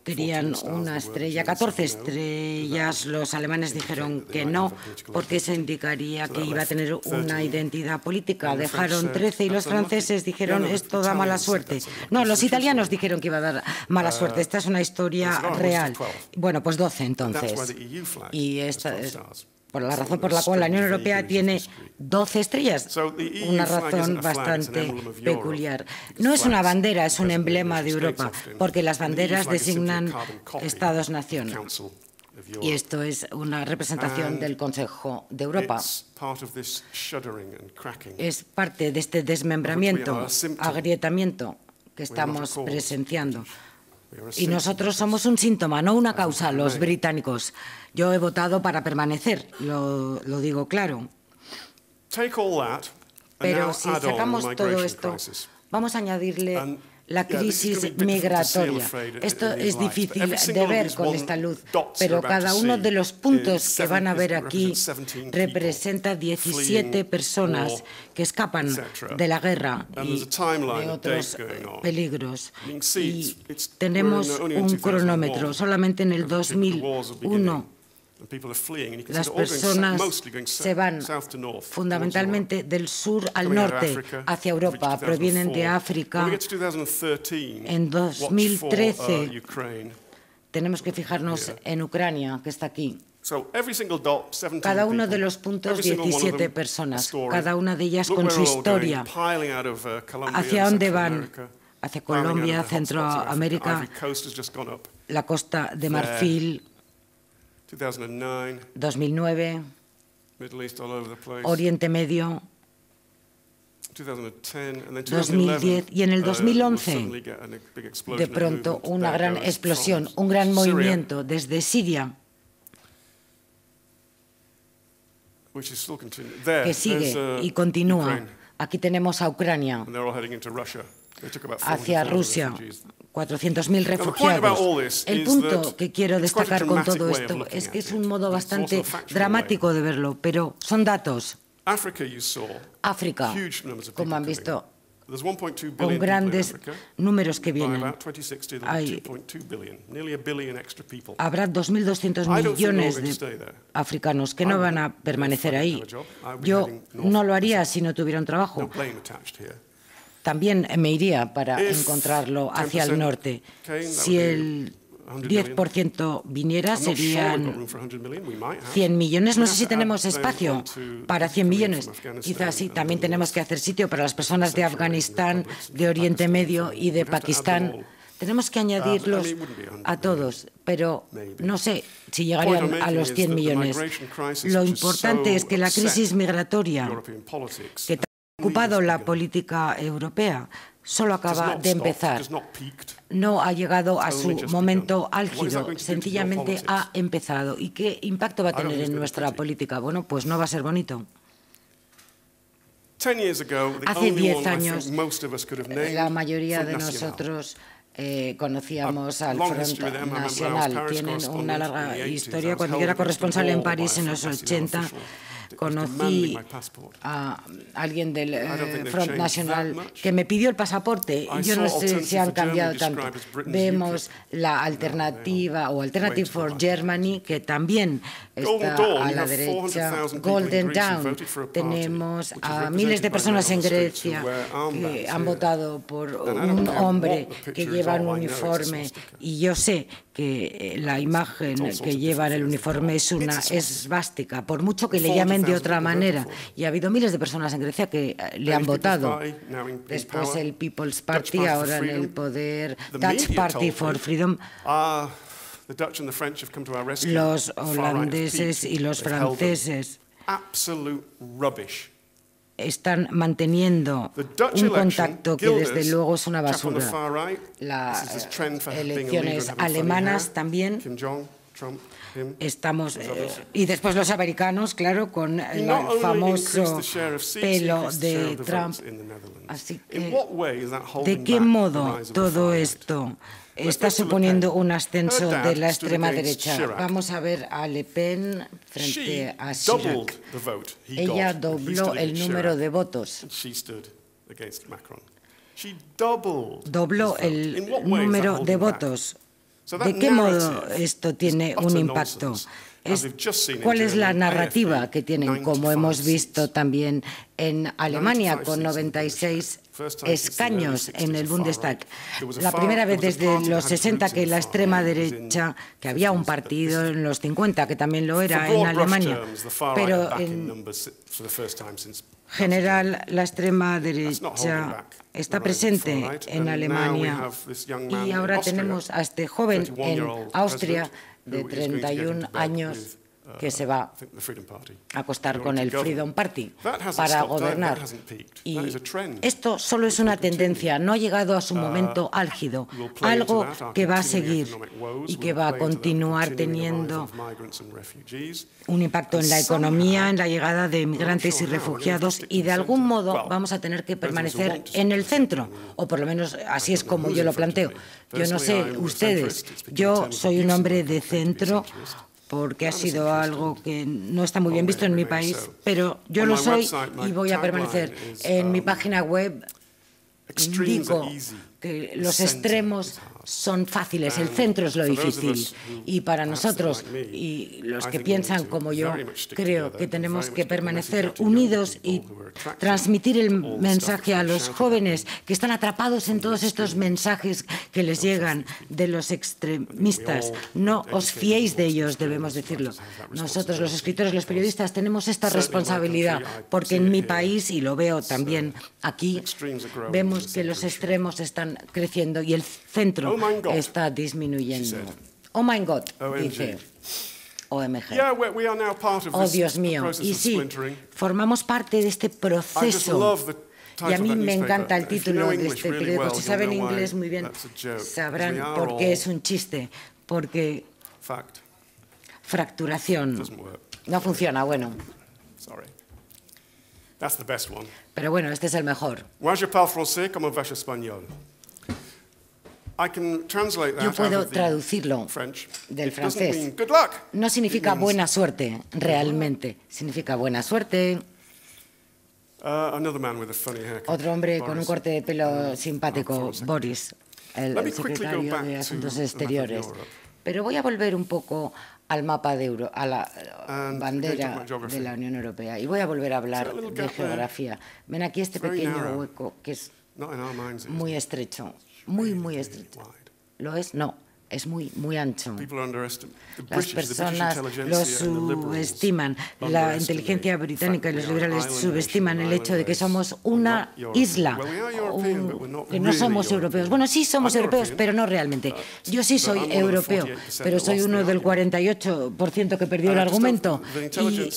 Querían una estrella, 14 estrellas. Los alemanes dijeron que no, porque eso indicaría que iba a tener una identidad política. Dejaron 13 y los franceses dijeron esto da mala suerte. No, los italianos dijeron que iba a dar mala suerte. Esta es una historia real. Bueno, pues 12 entonces. Y esta es por la razón por la cual la Unión Europea tiene 12 estrellas, una razón bastante peculiar. No es una bandera, es un emblema de Europa, porque las banderas designan Estados-nación. Y esto es una representación del Consejo de Europa. Es parte de este desmembramiento, agrietamiento que estamos presenciando. Y nosotros somos un síntoma, no una causa, los británicos. Yo he votado para permanecer, lo digo claro. Pero si sacamos todo esto, vamos a añadirle la crisis migratoria. Esto es difícil de ver con esta luz, pero cada uno de los puntos que van a ver aquí representa 17 personas que escapan de la guerra y de otros peligros. Y tenemos un cronómetro. Solamente en el 2001 las personas se van fundamentalmente del sur al norte, hacia Europa, provienen de África. En 2013 tenemos que fijarnos en Ucrania, que está aquí. Cada uno de los puntos, 17 personas, cada una de ellas con su historia. ¿Hacia dónde van? Hacia Colombia, Centroamérica, la Costa de Marfil, 2009, Oriente Medio, 2010 y en el 2011 de pronto una gran explosión, un gran movimiento desde Siria que sigue y continúa. Aquí tenemos a Ucrania, hacia Rusia. 400.000 refugiados. El punto que quiero destacar con todo esto es que es un modo bastante dramático de verlo, pero son datos. África, como han visto, con grandes números que vienen. Habrá 2.200 millones de africanos que no van a permanecer ahí. Yo no lo haría si no tuviera un trabajo. También me iría para encontrarlo hacia el norte. Si el 10% viniera, serían 100 millones. No sé si tenemos espacio para 100 millones. Quizás sí, también tenemos que hacer sitio para las personas de Afganistán, de Oriente Medio y de Pakistán. Tenemos que añadirlos a todos, pero no sé si llegarían a los 100 millones. Lo importante es que la crisis migratoria que ha ocupado la política europea solo acaba de empezar. No ha llegado a su momento álgido, sencillamente ha empezado. ¿Y qué impacto va a tener en nuestra política? Bueno, pues no va a ser bonito. Hace 10 años, la mayoría de nosotros conocíamos al Front National. Tienen una larga historia. Cuando yo era corresponsal en París en los 80, conocí a alguien del Front National que me pidió el pasaporte. Yo no sé si han cambiado tanto. Vemos la alternativa o Alternative for Germany, que también está a la derecha. Golden Dawn. Tenemos a miles de personas en Grecia que han votado por un hombre que lleva un uniforme, y yo sé que la imagen que lleva en el uniforme es una esvástica, por mucho que le llamen de otra manera. Y ha habido miles de personas en Grecia que le han votado. Después el People's Party, ahora en el poder, Dutch Party for Freedom. Los holandeses y los franceses están manteniendo un contacto que desde luego es una basura. Las elecciones alemanas también estamos, y después los americanos, claro, con el famoso pelo de Trump. Así que, ¿de qué modo todo esto está suponiendo un ascenso de la extrema derecha? Vamos a ver a Le Pen frente a Chirac. Ella dobló el número de votos. Dobló el número de votos. ¿De qué modo esto tiene un impacto? ¿Cuál es la narrativa que tienen? Como hemos visto también en Alemania, con 96 escaños en el Bundestag. La primera vez desde los 60 que la extrema derecha, que había un partido en los 50 que también lo era en Alemania, pero en general la extrema derecha está presente en Alemania. Y ahora tenemos a este joven en Austria de 31 años que se va a acostar con el Freedom Party para gobernar. Y esto solo es una tendencia, no ha llegado a su momento álgido, algo que va a seguir y que va a continuar teniendo un impacto en la economía, en la llegada de migrantes y refugiados, y de algún modo vamos a tener que permanecer en el centro, o por lo menos así es como yo lo planteo. Yo no sé ustedes, yo soy un hombre de centro, porque ha sido algo que no está muy bien visto en mi país, pero yo lo soy y voy a permanecer. En mi página web indico que los extremos son fáciles, el centro es lo difícil. Y para nosotros, y los que piensan como yo, creo que tenemos que permanecer unidos y transmitir el mensaje a los jóvenes que están atrapados en todos estos mensajes que les llegan de los extremistas. No os fiéis de ellos, debemos decirlo. Nosotros, los escritores, los periodistas, tenemos esta responsabilidad, porque en mi país, y lo veo también aquí, vemos que los extremos están creciendo y el centro está disminuyendo. Oh my God, dice OMG. Oh, Dios mío. Y sí, formamos parte de este proceso. Y a mí me encanta el título de este periódico. Si saben inglés muy bien, sabrán por qué es un chiste. Porque fracturación no funciona. Bueno. Pero bueno, este es el mejor. Yo puedo traducirlo del francés. No significa buena suerte, realmente. Significa buena suerte. Otro hombre con un corte de pelo simpático, Boris, el secretario de Asuntos Exteriores. Pero voy a volver un poco al mapa de a la bandera de la Unión Europea, y voy a volver a hablar de geografía. Ven aquí este pequeño hueco que es muy estrecho. Muy estrecho. ¿Lo es? No, es muy ancho. Las personas lo subestiman. La inteligencia británica y los liberales subestiman el hecho de que somos una isla, que no somos europeos. Bueno, sí somos europeos, pero no realmente. Yo sí soy europeo, pero soy uno del 48% que perdió el argumento. Y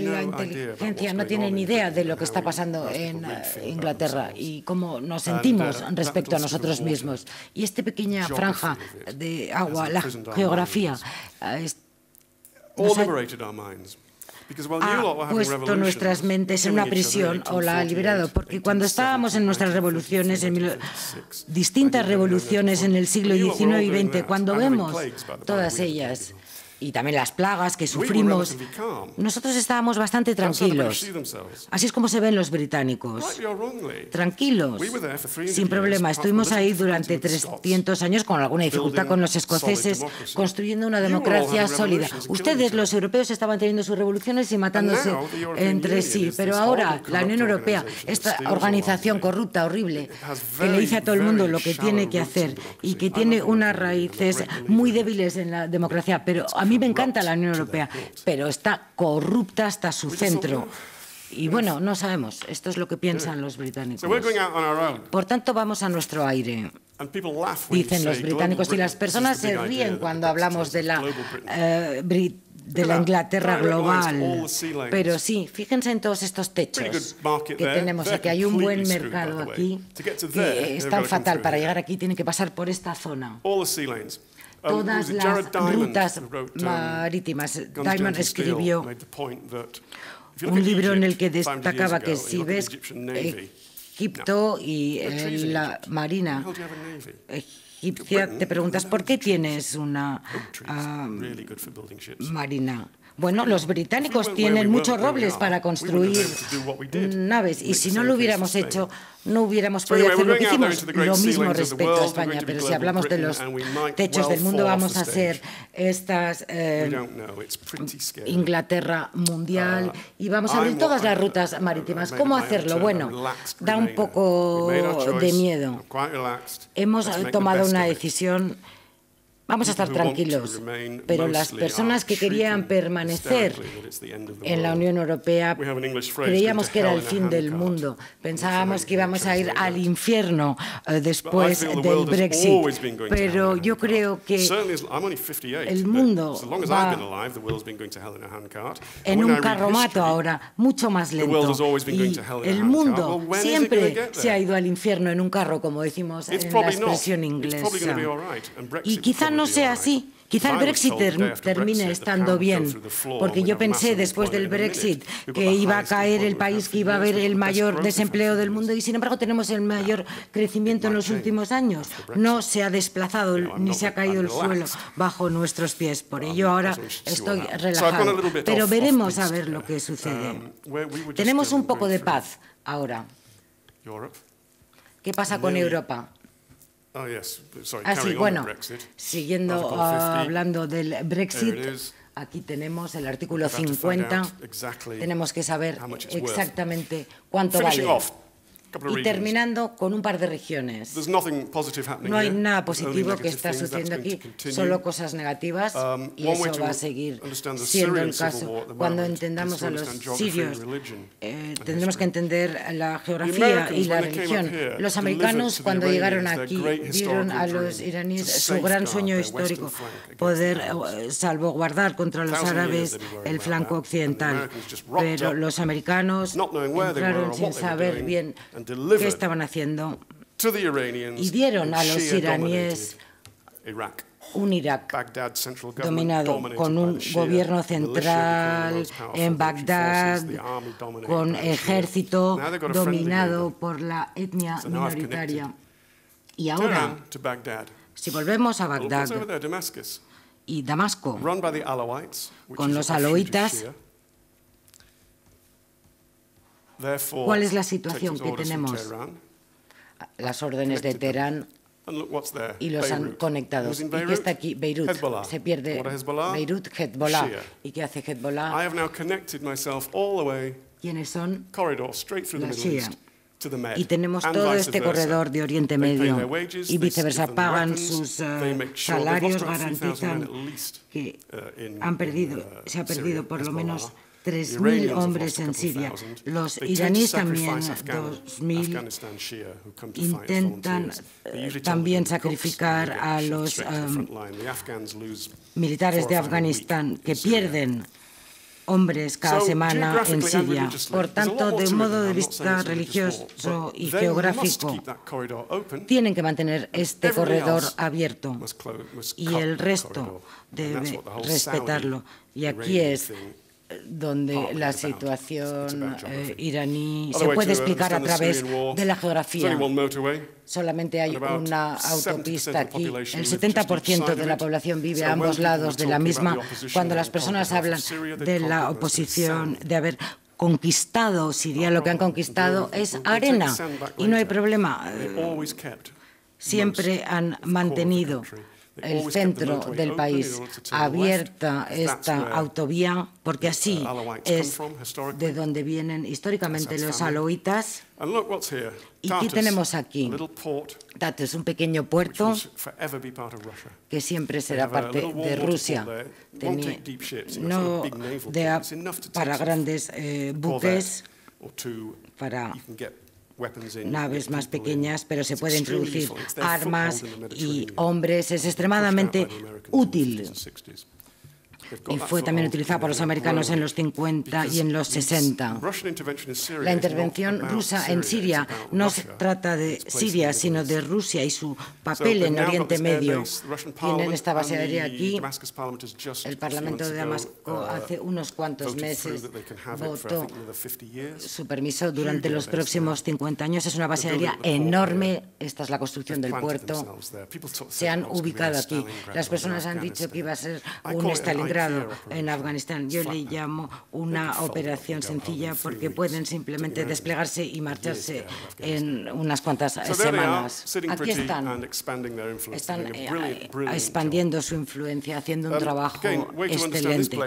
la inteligencia no tiene ni idea de lo que está pasando en Inglaterra y cómo nos sentimos respecto a nosotros mismos. Y esta pequeña franja de agua, la geografía, ha puesto nuestras mentes en una prisión o la ha liberado, porque cuando estábamos en nuestras revoluciones, distintas revoluciones en el siglo XIX y XX, cuando vemos todas ellas, y también las plagas que sufrimos, nosotros estábamos bastante tranquilos. Así es como se ven los británicos. Tranquilos, sin problema. Estuvimos ahí durante 300 años con alguna dificultad con los escoceses, construyendo una democracia sólida. Ustedes, los europeos, estaban teniendo sus revoluciones y matándose entre sí. Pero ahora la Unión Europea, esta organización corrupta, horrible, que le dice a todo el mundo lo que tiene que hacer y que tiene unas raíces muy débiles en la democracia, pero a mí me encanta la Unión Europea, pero está corrupta hasta su centro. Y bueno, no sabemos. Esto es lo que piensan los británicos. Por tanto, vamos a nuestro aire. Dicen los británicos, y las personas se ríen cuando hablamos de la Inglaterra global. Pero sí, fíjense en todos estos techos que tenemos aquí. Hay un buen mercado aquí que es tan fatal. Para llegar aquí tienen que pasar por esta zona. Todas las rutas marítimas. Diamond escribió un libro en el que destacaba que si ves Egipto y la Marina egipcia, te preguntas ¿por qué tienes una marina? Bueno, los británicos tienen muchos robles para construir naves y si no lo hubiéramos hecho, no hubiéramos podido hacer lo que hicimos. Lo mismo respecto a España, pero si hablamos de los techos del mundo, vamos a ser estas Inglaterra mundial y vamos a abrir todas las rutas marítimas. ¿Cómo hacerlo? Bueno, da un poco de miedo. Hemos tomado una decisión. Vamos a estar tranquilos, pero las personas que querían permanecer en la Unión Europea creíamos que era el fin del mundo. Pensábamos que íbamos a ir al infierno después del Brexit, pero yo creo que el mundo va en un carromato ahora, mucho más lento, y el mundo siempre se ha ido al infierno en un carro, como decimos en la expresión inglesa. Y quizá no sea así. Quizá el Brexit termine estando bien, porque yo pensé después del Brexit que iba a caer el país que iba a haber el mayor desempleo del mundo y sin embargo tenemos el mayor crecimiento en los últimos años. No se ha desplazado ni se ha caído el suelo bajo nuestros pies. Por ello ahora estoy relajado. Pero veremos a ver lo que sucede. Tenemos un poco de paz ahora. ¿Qué pasa con Europa? Bueno, siguiendo hablando del Brexit, aquí tenemos el artículo 50, tenemos que saber exactamente cuánto vale. Y terminando con un par de regiones. No hay nada positivo que está sucediendo aquí, solo cosas negativas, y eso va a seguir siendo el caso. Cuando entendamos a los sirios, tendremos que entender la geografía y la religión. Los americanos, cuando llegaron aquí, vieron a los iraníes su gran sueño histórico, poder salvaguardar contra los árabes el flanco occidental. Pero los americanos entraron sin saber bien qué estaban haciendo y dieron a los iraníes un Irak dominado con un gobierno central en Bagdad, con ejército dominado por la etnia minoritaria. Y ahora, si volvemos a Bagdad y Damasco, con los alawitas, ¿cuál es la situación que tenemos? Las órdenes de Teherán y los han conectado. ¿Y qué está aquí? Beirut. Se pierde Beirut, Hezbollah. ¿Y qué hace Hezbollah? ¿Quiénes son? La Shia. Y tenemos todo este corredor de Oriente Medio y viceversa. Pagan sus salarios, garantizan que se ha perdido por lo menos 3.000 hombres en Siria. Los iraníes también, 2.000, intentan también sacrificar a los militares de Afganistán que pierden hombres cada semana en Siria. Por tanto, de un modo de vista religioso y geográfico, tienen que mantener este corredor abierto y el resto debe respetarlo. Y aquí es donde la situación iraní se puede explicar a través de la geografía. Solamente hay una autopista aquí. El 70% de la población vive a ambos lados de la misma. Cuando las personas hablan de la oposición, de haber conquistado Siria, lo que han conquistado es arena y no hay problema. Siempre han mantenido el centro del país abierta esta autovía, porque así es de donde vienen históricamente los alauitas. ¿Y qué tenemos aquí? Tat es un pequeño puerto que siempre será parte de Rusia. No para grandes buques, para naves más pequeñas, pero se puede introducir armas y hombres. Es extremadamente útil. Y fue también utilizada por los americanos en los 50 y en los 60. La intervención rusa en Siria no se trata de Siria, sino de Rusia y su papel en Oriente Medio. Tienen esta base aérea aquí. El Parlamento de Damasco hace unos cuantos meses votó su permiso durante los próximos 50 años. Es una base aérea enorme. Esta es la construcción del puerto. Se han ubicado aquí. Las personas han dicho que iba a ser un Stalingrado en Afganistán. Yo le llamo una operación sencilla porque pueden simplemente desplegarse y marcharse en unas cuantas semanas. Aquí están expandiendo su influencia, haciendo un trabajo excelente.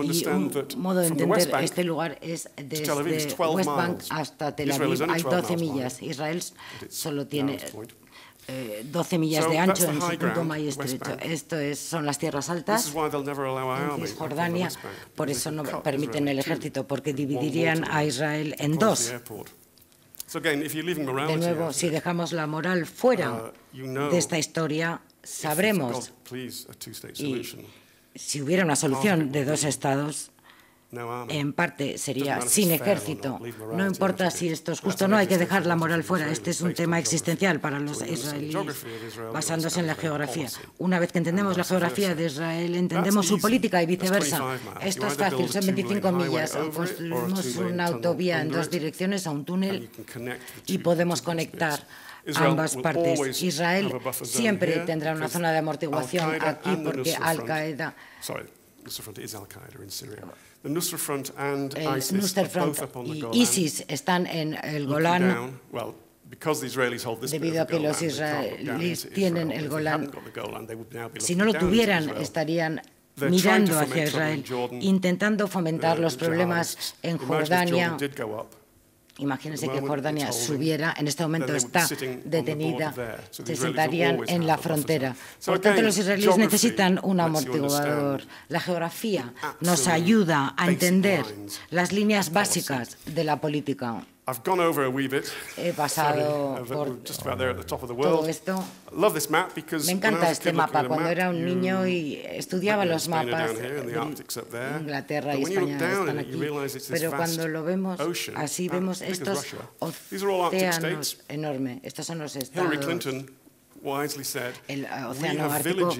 Y un modo de entender este lugar es desde West Bank hasta Tel Aviv. Hay 12 millas. Israel solo tiene 12 millas de ancho en su punto más estrecho. Esto son las tierras altas en Cisjordania, por eso no permiten el ejército, porque dividirían a Israel en dos. De nuevo, si dejamos la moral fuera de esta historia, sabremos, y si hubiera una solución de dos estados, en parte sería sin ejército. No importa si esto es justo o no, hay que dejar la moral fuera. Este es un tema existencial para los israelíes, basándose en la geografía. Una vez que entendemos la geografía de Israel, entendemos su política y viceversa. Esto es fácil, son 25 millas. Construimos una autovía en dos direcciones a un túnel y podemos conectar ambas partes. Israel siempre tendrá una zona de amortiguación aquí porque Al-Qaeda... El Nusra Front y ISIS están en el Golán, debido a que los israelíes tienen el Golán. Si no lo tuvieran, estarían mirando hacia Israel, intentando fomentar los problemas en Jordania. Imagínense que Jordania subiera, en este momento está detenida, se sentarían en la frontera. Por tanto, los israelíes necesitan un amortiguador. La geografía nos ayuda a entender las líneas básicas de la política. He pasado por todo esto. Me encanta este mapa. Cuando era un niño y estudiaba los mapas de Inglaterra y España están aquí, pero cuando lo vemos así, vemos estos océanos enormes. Estos son los estados. El océano Ártico.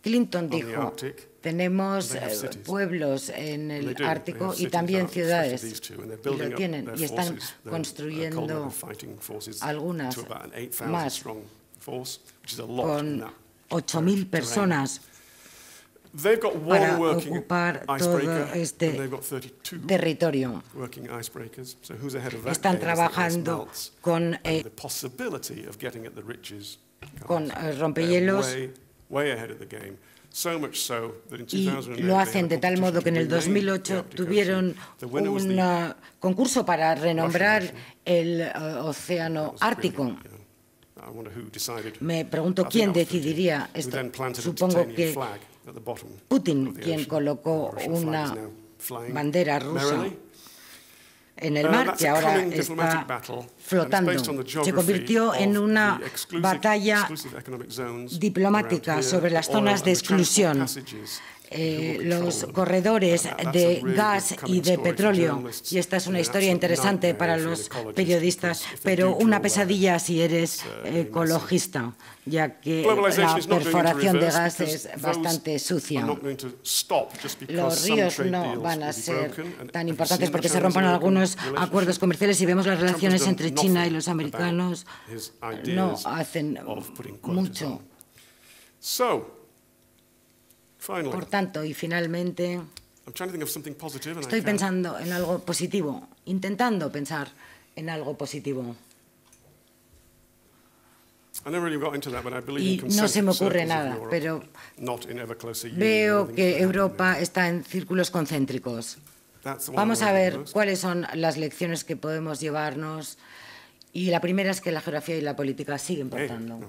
Clinton dijo, tenemos pueblos en el Ártico y también ciudades, y lo tienen, y están construyendo algunas más, con 8.000 personas para ocupar todo este territorio. Están trabajando con rompehielos, y lo hacen de tal modo que en el 2008 tuvieron un concurso para renombrar el océano Ártico. Me pregunto quién decidiría esto. Supongo que Putin, quien colocó una bandera rusa en el mar, que ahora está flotando. Se convirtió en una batalla diplomática sobre las zonas de exclusión. los corredores de gas y de petróleo, y esta es una historia interesante para los periodistas, pero una pesadilla si eres ecologista, ya que la perforación de gas es bastante sucia. Los ríos no van a ser tan importantes porque se rompan algunos acuerdos comerciales y vemos las relaciones entre China y los americanos no hacen mucho. Por tanto, y finalmente, estoy pensando en algo positivo, intentando pensar en algo positivo. Y no se me ocurre nada, pero veo que Europa está en círculos concéntricos. Vamos a ver cuáles son las lecciones que podemos llevarnos. Y la primera es que la geografía y la política siguen importando.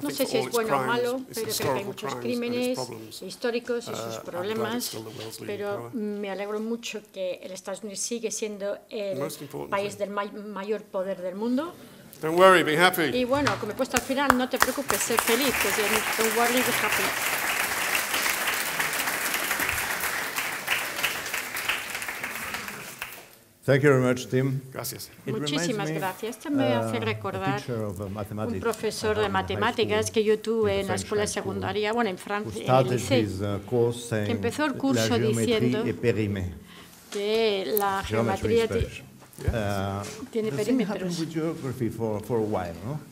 No sé si es bueno o malo, pero creo que hay muchos crímenes históricos y sus problemas, pero me alegro mucho que el Estados Unidos sigue siendo el país del mayor poder del mundo. Y bueno, como he puesto al final, no te preocupes, sé feliz, que don't worry, be happy. Thank you very much, Tim. Gracias. Muchísimas gracias. Esto me hace recordar un profesor de matemáticas que yo tuve en la escuela secundaria, bueno, en Francia, en el liceo, que empezó el curso diciendo que la geometría tiene perímetros.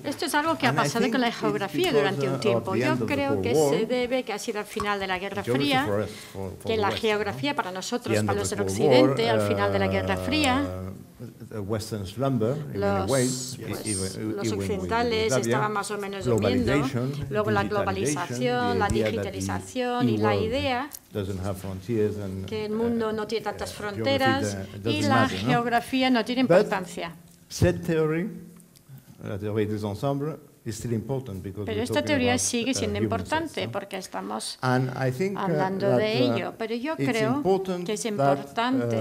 Esto es algo que ha pasado con la geografía durante un tiempo. Yo creo que se debe que ha sido al final de la Guerra Fría, que la geografía para nosotros, para los del Occidente, al final de la Guerra Fría, los occidentales estaban más o menos durmiendo, luego la globalización, la digitalización y la idea que el mundo no tiene tantas fronteras y la geografía no tiene importancia. Pero esta teoría sigue siendo importante porque estamos hablando de ello. Pero yo creo que es importante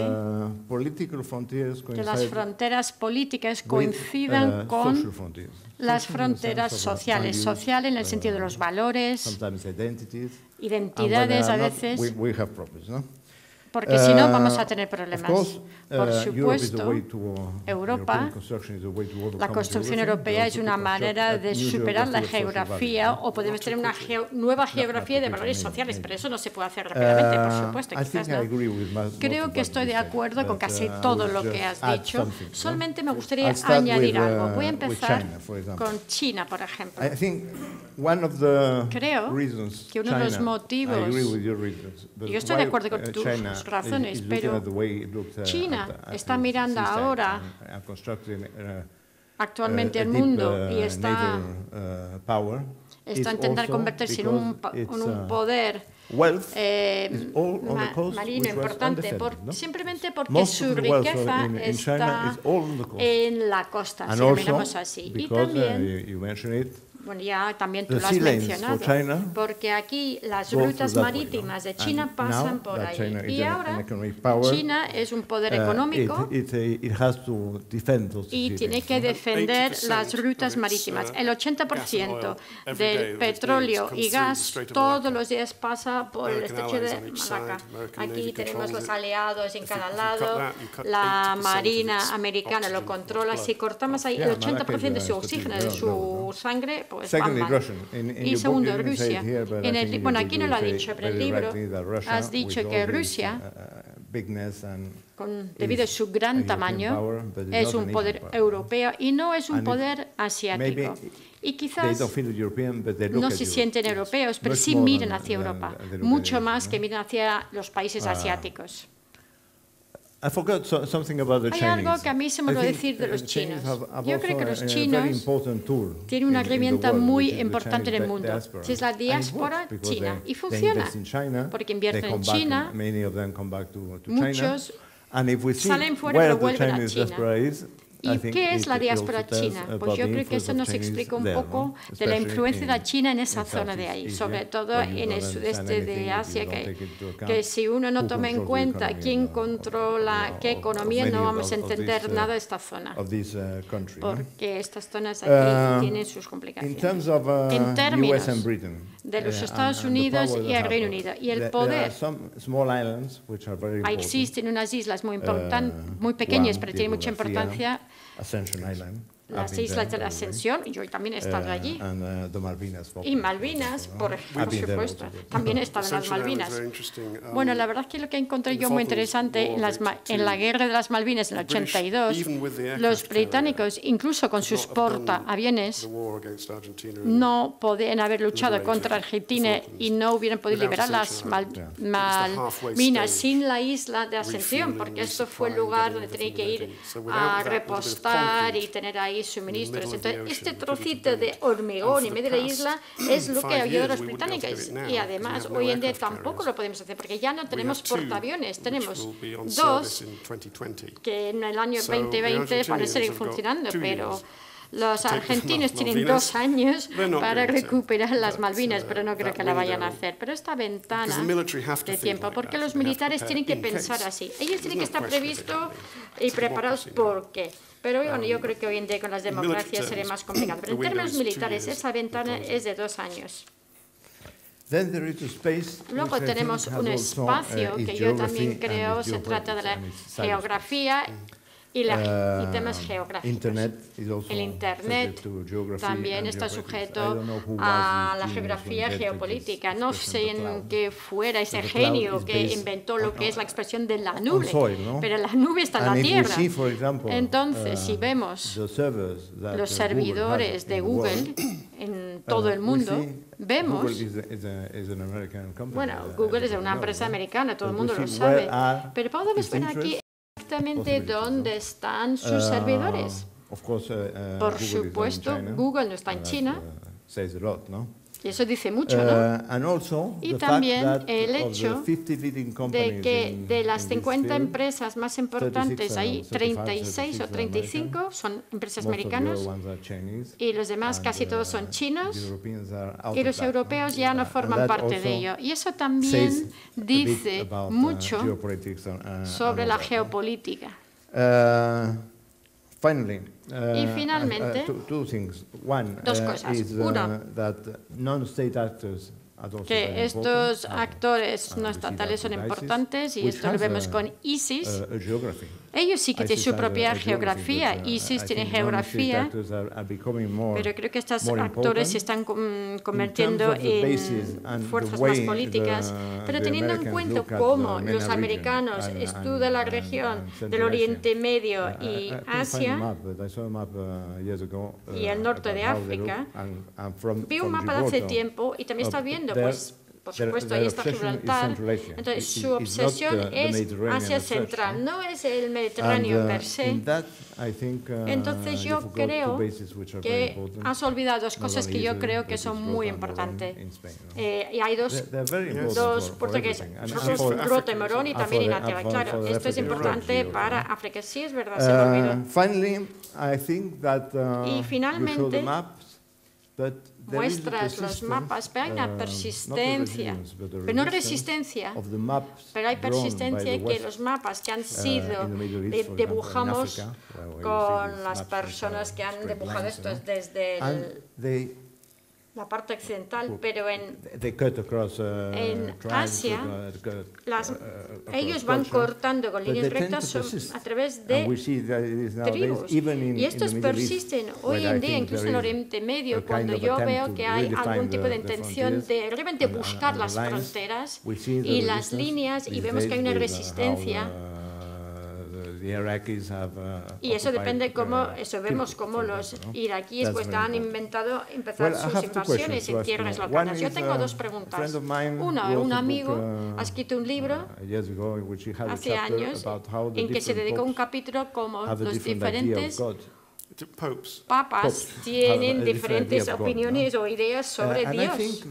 que las fronteras políticas coincidan con las fronteras sociales. Social en el sentido de los valores, identidades a veces, porque si no vamos a tener problemas. Por supuesto, Europa, la construcción europea es una manera de superar la geografía, o podemos tener una nueva geografía de valores sociales, pero eso no se puede hacer rápidamente, por supuesto, quizás no. Creo que estoy de acuerdo con casi todo lo que has dicho. Solamente me gustaría añadir algo. Voy a empezar con China, por ejemplo. Creo que uno de los motivos, yo estoy de acuerdo con tus razones, pero China está mirando ahora actualmente el mundo y está intentando convertirse en un poder marino importante, simplemente porque su riqueza está en la costa, si lo miramos así. Y también, bueno, ya también tú lo has mencionado, porque aquí las rutas marítimas de China pasan por ahí. Y ahora China es un poder económico y tiene que defender las rutas marítimas. El 80% del petróleo y gas todos los días pasa por el estrecho de Malaca. Aquí tenemos los aliados en cada lado, la Marina americana lo controla. Si cortamos ahí el 80% de su oxígeno, de su sangre, pues van mal. Y segundo, Rusia. Bueno, aquí no lo ha dicho, pero en el libro has dicho que Rusia, debido a su gran tamaño, es un poder europeo y no es un poder asiático. Y quizás no se sienten europeos, pero sí miran hacia Europa, mucho más que miran hacia los países asiáticos. Hay algo que a mí se me olvidó decir de los chinos. Yo creo que los chinos tienen una herramienta muy importante en el mundo. Es la diáspora china. Y funciona, porque invierten en China, muchos salen fuera pero vuelven a China. ¿Y qué es la diáspora china? Pues yo creo que eso nos explica un poco de la influencia de China en esa zona de ahí, sobre todo en el sudeste de Asia, que si uno no toma en cuenta quién controla qué economía, no vamos a entender nada de esta zona, porque estas zonas aquí tienen sus complicaciones. En términos de los Estados Unidos y el Reino Unido, y el poder, existen unas islas muy pequeñas, pero tienen mucha importancia, las Islas de la Ascensión, yo también he estado allí, y Malvinas, por supuesto, también he estado en las Malvinas. Bueno, la verdad es que lo que encontré yo muy interesante en la guerra de las Malvinas en el 82, los británicos, incluso con sus portaaviones, no podían haber luchado contra Argentina y no hubieran podido liberar las Malvinas sin la Isla de Ascensión, porque esto fue el lugar donde tenían que ir a repostar y tener ahí suministros. Entonces, este trocito de hormigón en medio de la isla es lo que ayudó a los británicos. Y además, hoy en día tampoco lo podemos hacer, porque ya no tenemos portaaviones. Tenemos dos que en el año 2020 van a seguir funcionando, pero los argentinos tienen 2 años para recuperar las Malvinas, pero no creo que la vayan a hacer. Pero esta ventana de tiempo, porque los militares tienen que pensar así. Ellos tienen que estar previstos y preparados por qué. Pero bueno, yo creo que hoy en día con las democracias sería más complicado. Pero en términos militares, esa ventana es de 2 años. Luego tenemos un espacio que yo también creo se trata de la geografía y temas geográficos. El Internet también está sujeto a la geografía geopolítica. No sé en qué fuera ese genio que inventó lo que es la expresión de la nube, pero la nube está en la Tierra. Entonces, si vemos los servidores de Google en todo el mundo, vemos, bueno, Google es una empresa americana, todo el mundo lo sabe, pero podemos ver aquí exactamente dónde están sus servidores. Por supuesto, Google no está en China, y eso dice mucho, ¿no? Y también el hecho de que de las 50 empresas más importantes, hay 36 o 35 son empresas americanas, y los demás casi todos son chinos, y los europeos ya no forman parte de ello. Y eso también dice mucho sobre la geopolítica. Y finalmente, 2 cosas. Una, que estos actores no estatales son importantes, y esto lo vemos con ISIS. Ellos sí que tienen su propia geografía. ISIS tiene geografía, pero creo que estos actores se están convirtiendo en fuerzas más políticas. Pero teniendo en cuenta cómo los americanos estudian la región del Oriente Medio y Asia y el norte de África, vi un mapa de hace tiempo y también está viendo, pues, por supuesto, ahí está Gibraltar. Entonces, su obsesión es Asia Central, no es el Mediterráneo per se. Entonces, yo creo que has olvidado 2 cosas que yo creo que son muy importantes. Y hay dos portugueses, Grota Morón y también Inatea. Claro, esto es importante para África. Sí, es verdad, se me olvidó. Y finalmente, muestras los mapas, pero hay una persistencia, pero no resistencia, pero hay persistencia que los mapas que han sido dibujamos con las personas que han dibujado esto desde la parte occidental, pero en Asia ellos van cortando con líneas rectas a través de tribus. Y estos persisten hoy en día, incluso en el Oriente Medio, cuando yo veo que hay algún tipo de intención de realmente buscar las fronteras y las líneas, y vemos que hay una resistencia. Y eso depende cómo, vemos cómo los iraquíes pues han empezado sus invasiones en tierras locales. Yo tengo 2 preguntas. Una, un amigo ha escrito un libro hace años en que se dedicó a un capítulo como los diferentes papas tienen diferentes opiniones o ideas sobre Dios.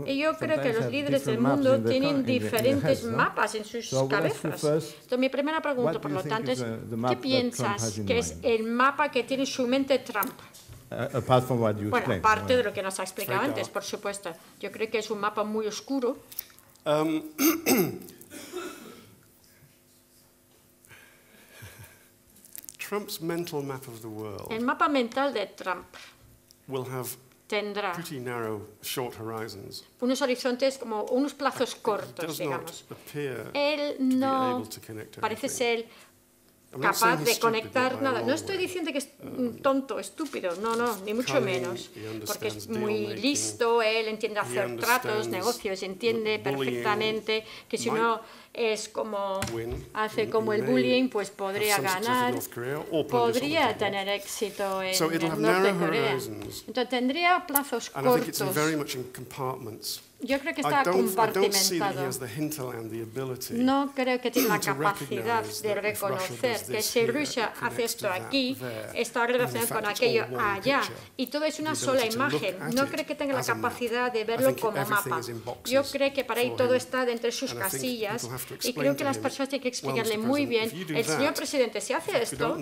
Y yo creo que los líderes del mundo tienen diferentes mapas en sus cabezas. Entonces, mi primera pregunta, por lo tanto, es ¿qué piensas que es el mapa que tiene en su mente Trump? Bueno, aparte de lo que nos ha explicado antes, por supuesto. Yo creo que es un mapa muy oscuro. Trump's mental map of the world el mapa mental de Trump tendrá unos horizontes como unos plazos cortos, digamos. Él no parece ser capaz de conectar nada. No estoy diciendo que es tonto, estúpido, no, ni mucho menos, porque es muy listo, él entiende hacer tratos, negocios, entiende perfectamente que si uno es como hace como el bullying, pues podría ganar, podría tener éxito en el norte de Corea. Entonces tendría plazos cortos. Yo creo que está compartimentado. No creo que tiene la capacidad de reconocer que si Rusia hace esto aquí, está relacionado con aquello allá. Y todo es una sola imagen. No creo que tenga la capacidad de verlo como mapa. Yo creo que para él todo está dentro de sus casillas. Y creo que las personas tienen que explicarle muy bien, el señor presidente, si hace esto,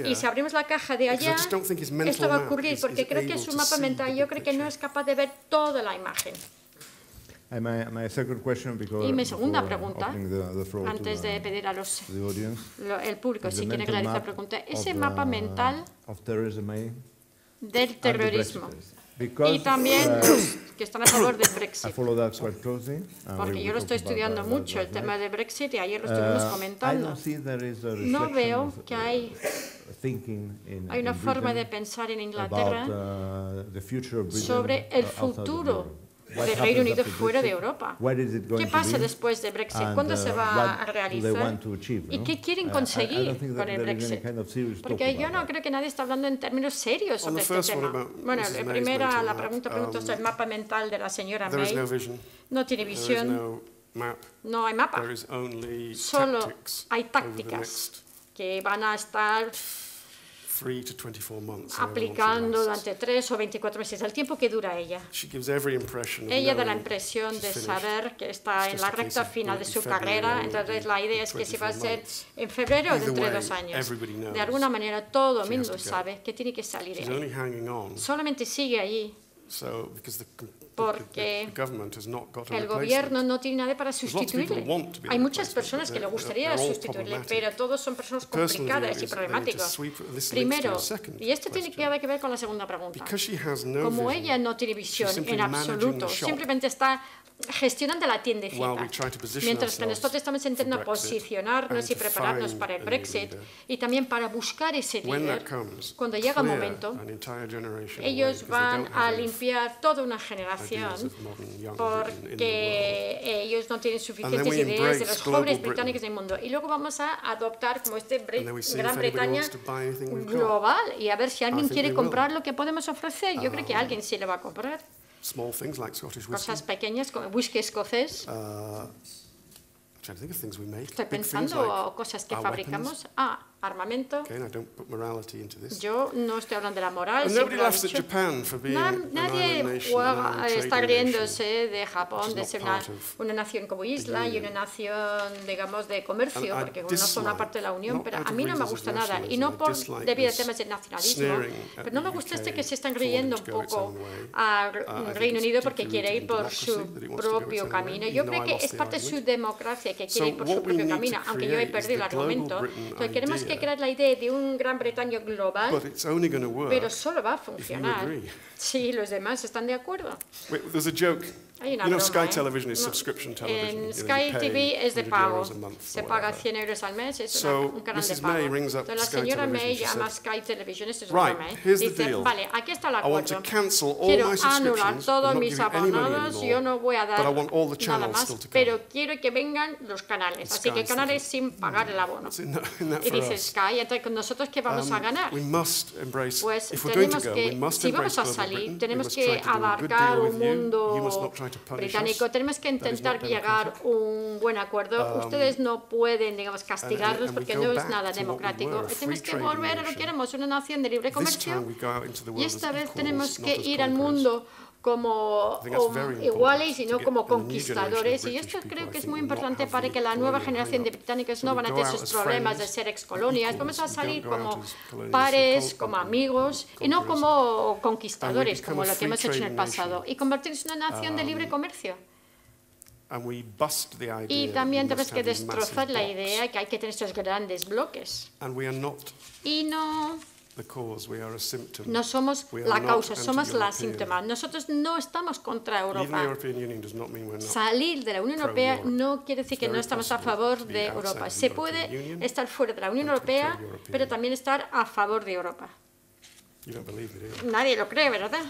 y si abrimos la caja de allá, esto va a ocurrir, porque creo que es un mapa mental. Yo creo que no es capaz de ver toda la imagen. Y mi segunda pregunta, antes de pedir a el público si quiere realizar la pregunta, ese mapa mental del terrorismo y también los que están a favor del Brexit, porque yo lo estoy estudiando mucho, el tema del Brexit, y ayer lo estuvimos comentando. No veo que hay una forma de pensar en Inglaterra sobre el futuro del Reino Unido fuera de Europa. ¿Qué pasa después del Brexit? ¿Cuándo se va a realizar? ¿Y qué quieren conseguir con el Brexit? Porque yo no creo que nadie está hablando en términos serios sobre este tema. Bueno, la pregunta sobre el mapa mental de la señora May. No tiene visión, no hay mapa, solo hay tácticas que van a estar aplicando durante 3 o 24 meses, el tiempo que dura ella. Ella da la impresión de saber que está en la recta final de su carrera, entonces la idea es que si va a ser en febrero o dentro de 2 años. De alguna manera todo el mundo sabe que tiene que salir de ahí. Solamente sigue allí porque el gobierno no tiene nada para sustituirle. Hay muchas personas que le gustaría sustituirle, pero todos son personas complicadas y problemáticas. Primero, y esto tiene que ver con la segunda pregunta, como ella no tiene visión en absoluto, simplemente está gestionando la tiendecita, mientras que nosotros estamos intentando posicionarnos y prepararnos para el Brexit y también para buscar ese líder. Cuando llega el momento, ellos van a limpiar toda una generación porque ellos no tienen suficientes ideas de los jóvenes británicos del mundo. Y luego vamos a adoptar como Gran Bretaña global y a ver si alguien quiere comprar lo que podemos ofrecer. Yo creo que alguien sí le va a comprar. Cosas pequeñas como whisky escocés. Estoy pensando cosas que fabricamos. Armamento. Yo no estoy hablando de la moral. Nadie está riéndose de Japón, de ser una nación como isla y una nación, digamos, de comercio, porque no son una parte de la Unión, pero a mí no me gusta nada. Y no debido a temas de nacionalismo, pero no me gusta que se están riendo un poco al Reino Unido porque quiere ir por su propio camino. Yo creo que es parte de su democracia que quiere ir por su propio camino, aunque yo he perdido el argumento. Entonces queremos que crear la idea de un Gran Bretaña global, pero solo va a funcionar si los demás están de acuerdo. Hay una broma, Sky Television is subscription television. En Sky TV es de pago. Se paga 100 euros al mes, es un canal de pago. Entonces la señora May llama a Sky Television, esto es una broma, dice, vale, aquí está el acuerdo. Quiero anular todos mis abonados, yo no voy a dar nada más, pero quiero que vengan los canales. Así que canales sin pagar el abono. Y dice Sky, entonces nosotros ¿qué vamos a ganar? Pues tenemos que, si vamos a salir, tenemos que abarcar un mundo británico. Tenemos que intentar llegar a un buen acuerdo. Ustedes no pueden, digamos, castigarlos porque no es nada democrático. Tenemos que volver a lo que éramos, una nación de libre comercio. Y esta vez tenemos que ir al mundo como iguales y no como conquistadores. Y esto creo que es muy importante para que la nueva generación de británicos no van a tener sus problemas de ser excolonias. Vamos a salir como pares, como amigos y no como conquistadores, como lo que hemos hecho en el pasado. Y convertirnos en una nación de libre comercio. Y también tenemos que destrozar la idea que hay que tener estos grandes bloques. Y no somos la causa, somos la síntoma. Nosotros no estamos contra Europa. Salir de la Unión Europea no quiere decir que no estamos a favor de Europa. Se puede estar fuera de la Unión Europea, pero también estar a favor de Europa. Nadie lo cree, ¿verdad?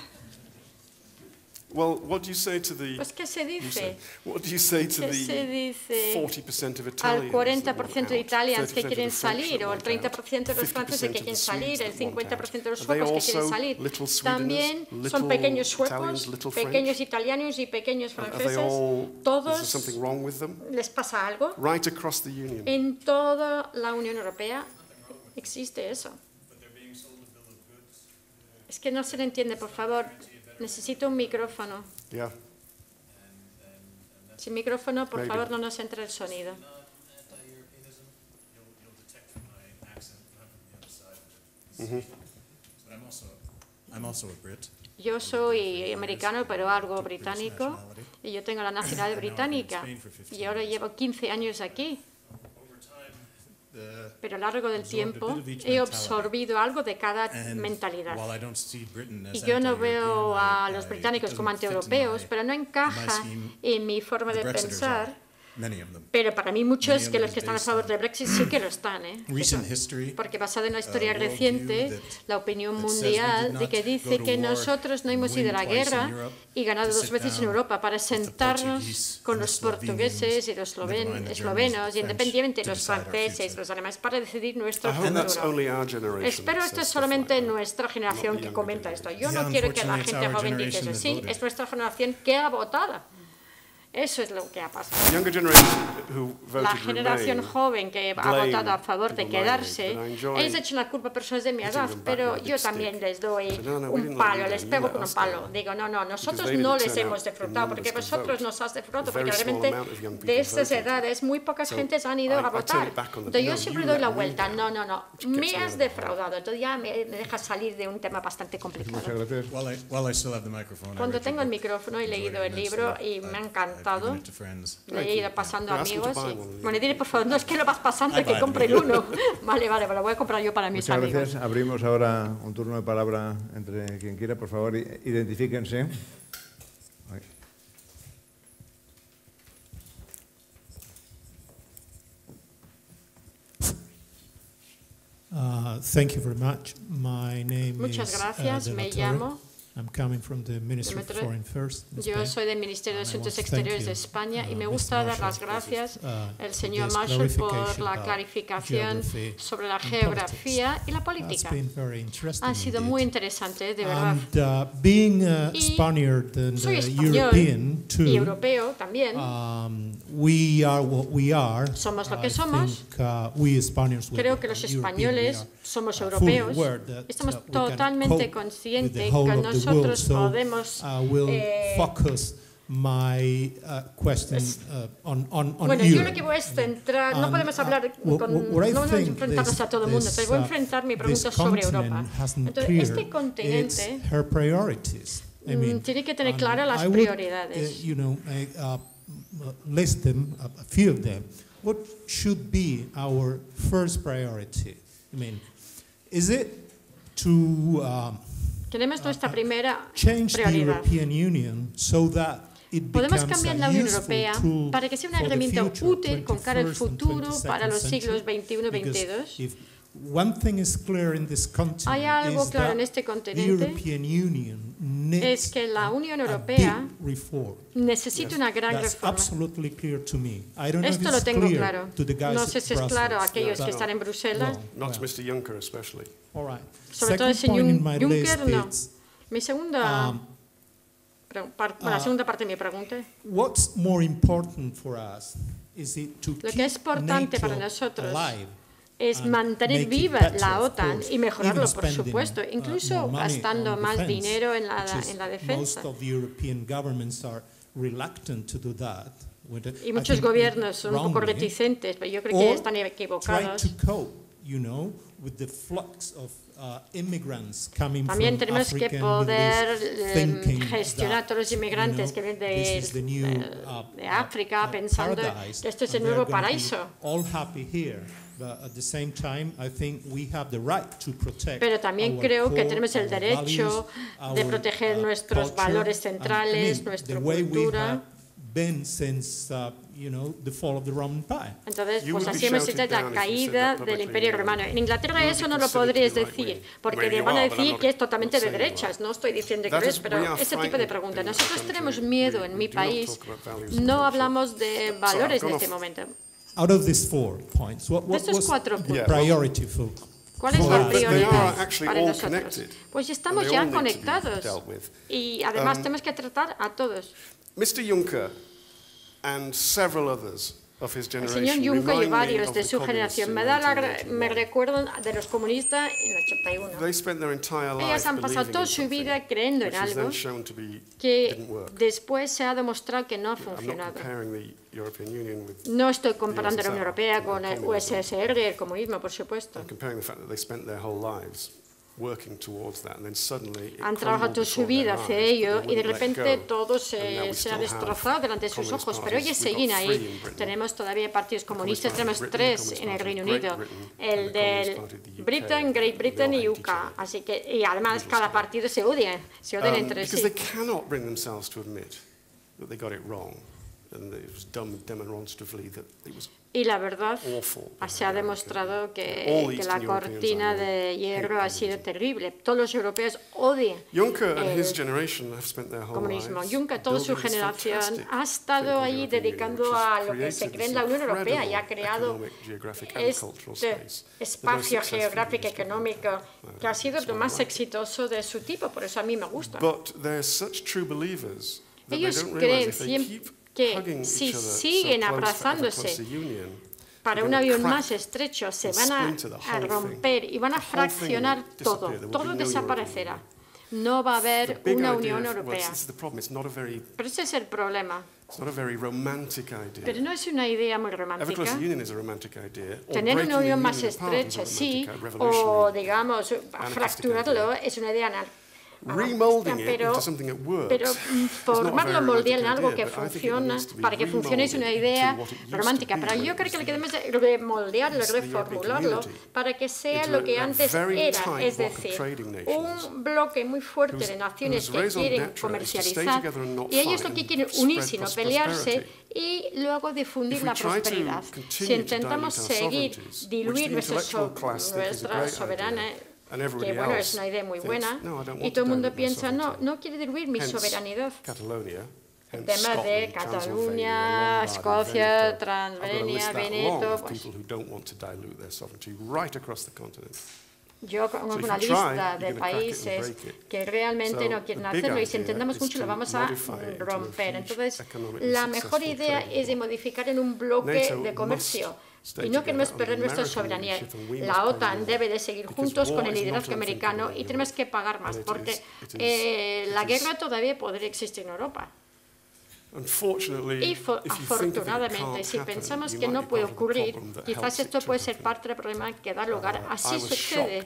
Pues, ¿qué se dice? ¿Qué se dice al 40% de italianos que quieren salir, o al 30% de los franceses que quieren salir, el 50% de los suecos que quieren salir? También son pequeños suecos, pequeños italianos y pequeños franceses. Todos les pasa algo. En toda la Unión Europea existe eso. Es que no se le entiende, por favor. Necesito un micrófono. Sin micrófono, por favor, no nos entra el sonido. Yo soy americano, pero algo británico, y yo tengo la nacionalidad británica. Y ahora llevo 15 años aquí. Pero a lo largo del tiempo he absorbido algo de cada mentalidad. Y yo no veo a los británicos como antieuropeos, pero no encaja en mi forma de pensar. Pero para mí muchos que los que están a favor del Brexit sí que lo están, porque basado en la historia reciente, la opinión mundial de que dice que nosotros no hemos ido a la guerra y ganado 2 veces en Europa para sentarnos con los portugueses y los eslovenos, y independientemente los franceses, los alemanes, para decidir nuestro futuro. Espero esto es solamente nuestra generación que comenta esto. Yo no quiero que la gente joven diga eso. Sí, es nuestra generación que ha votado. Eso es lo que ha pasado. La generación joven que ha votado a favor de quedarse, ellos echan la culpa a personas de mi edad, pero yo también les doy un palo, les pego con un palo. Digo, no, nosotros no les hemos defraudado, porque vosotros nos has defraudado, porque realmente de estas edades muy pocas gentes han ido a votar. Entonces yo siempre doy la vuelta, no, me has defraudado, entonces ya me dejas salir de un tema bastante complicado. Cuando tengo el micrófono he leído el libro y me ha encantado. Le he ido pasando a amigos. Bueno, dile por favor, no es que lo vas pasando, que compren uno. Vale, lo voy a comprar yo para mis amigos. Muchas gracias. Abrimos ahora un turno de palabra entre quien quiera. Por favor, identifíquense. Thank you very much. My name Muchas gracias. Me llamo. I'm coming from the Ministry of Foreign Affairs. Yo soy del Ministerio de Asuntos Exteriores de España y me gusta dar las gracias al señor Marshall por la clarificación sobre la geografía y la política. Ha sido muy interesante, de verdad. Y soy español y europeo también. Somos lo que somos. Creo que los españoles somos europeos. Estamos totalmente conscientes que nosotros podemos bueno, yo lo que voy a centrar, no podemos hablar no podemos enfrentarnos a todo el mundo, pero voy a enfrentar mi pregunta sobre Europa. Entonces, este continente tiene que tener claras las prioridades. List them, a few of them. What should be our first priority? I mean, is it to tenemos nuestra primera change the prioridad. European Union so that it Podemos becomes cambiar la a Unión useful Europea tool para que sea una for the herramienta future, útil con cara al 21st and futuro 22nd para los siglos century? XXI y Because XXII. if one thing is clear in this continent, Hay algo is claro that en este the continente, European Union es needs que la Unión a Europea big reform. necesita una gran That's reforma. absolutely clear to me. I don't know if Esto lo it's tengo clear claro. to the guys No sé si es at claro a Brussels. aquellos que están en Bruselas. Not to Mr. Juncker especially. All right. Sobre todo el Second point señor in my Juncker, list no. is, Mi segunda la segunda parte de mi pregunta. What's more important for us? Is it to Lo que es keep importante para NATO nosotros alive es and mantener make it viva better, la of OTAN course, y mejorarlo, even por spending, supuesto, incluso more money gastando on más defense, dinero en which is la defensa. most of the European governments are reluctant to do that. Y muchos gobiernos son un poco reticentes, pero yo creo que están equivocados. También tenemos que poder gestionar todos los inmigrantes que vienen de África pensando que esto es el nuevo paraíso. Pero también creo que tenemos el derecho de proteger nuestros valores centrales, nuestra cultura. Entonces, pues así hemos hecho la caída del Imperio Romano. En Inglaterra eso no lo podrías decir, porque te van a decir que es totalmente de derechas. No estoy diciendo que es, pero ese tipo de preguntas. Nosotros tenemos miedo en mi país. No hablamos de valores en este momento. De estos 4 puntos, ¿cuál es la prioridad para nosotros? Pues estamos ya conectados y además tenemos que tratar a todos. Mr. Juncker and several others of his El generation señor Juncker y remind me varios of de the su communists generación in me 1981. recuerdan de los comunistas en el 81. They spent their entire life Ellas han pasado believing toda in su something vida creyendo en which was algo then shown to be que didn't work. después se ha demostrado que no ha I'm not funcionado. comparing the European Union with No estoy comparando la Unión Europea con el communism. USSR y el comunismo, por supuesto. I'm comparing the fact that they spent their whole lives working towards that, and then suddenly it Han trabajado toda crumbled su before vida their hacia eyes, ello but they y de wouldn't let repente go. todo And now se we ha still destrozado delante de sus communist ojos, pero ellos parties. We've siguen got ahí. three in Britain. Tenemos todavía partidos comunistas, Communist tenemos Party of 3 Britain, en el Communist Reino Party of Unido, Great Britain, el and the Communist del Party of the UK. Britain, Great Britain They y all UK. hate each other. Así que, y además cada partido se odian entre Because sí. they cannot bring themselves to admit that they got it wrong, and that it was done demonstratively, that it was Y la verdad, awful. se ha demostrado que la cortina de hierro ha sido terrible. Todos los europeos odian Juncker and his el generation have spent their whole comunismo. lives Juncker, toda su building this generación, fantastic ha estado thing ahí called the European dedicando Union, a which lo has que se created cree en this la Unión Europea y ha incredible creado economic, geographic, and cultural este space. espacio geográfico económico que ha sido lo más exitoso de su tipo, por eso a mí me gusta. But they're such true believers that they Ellos don't creen realize if they siempre keep que hugging si each other siguen so close for ever abrazándose closer union, para un avión más estrecho se van a romper y van a fraccionar todo, todo desaparecerá. No va a haber una Unión Europea. Pero ese es el problema. Pero no es una idea muy romántica. Tener una unión más estrecha, sí, o digamos, fracturarlo es una idea pero formarlo, moldear en algo que funciona, para que funcione es una idea romántica. Pero yo creo que lo que debemos remoldearlo, reformularlo, para que sea lo que antes era, es decir, un bloque muy fuerte de naciones que quieren comercializar, y ellos lo que quieren unirse y no pelearse, y luego difundir la prosperidad. Si intentamos seguir diluir nuestra soberanía, que bueno, es una idea muy buena, y todo el mundo piensa, no quiere diluir mi soberanidad. El tema de Cataluña, Escocia, Transvenia, Veneto, pues, yo pongo una lista de países que realmente no quieren hacerlo, y si intentamos mucho lo vamos a romper. Entonces, la mejor idea es de modificar en un bloque de comercio. Y no queremos perder nuestra soberanía. La OTAN debe de seguir juntos con el liderazgo americano y tenemos que pagar más, porque la guerra todavía podría existir en Europa. Y afortunadamente, si pensamos que no puede ocurrir, quizás esto puede ser parte del problema que da lugar. Así sucede.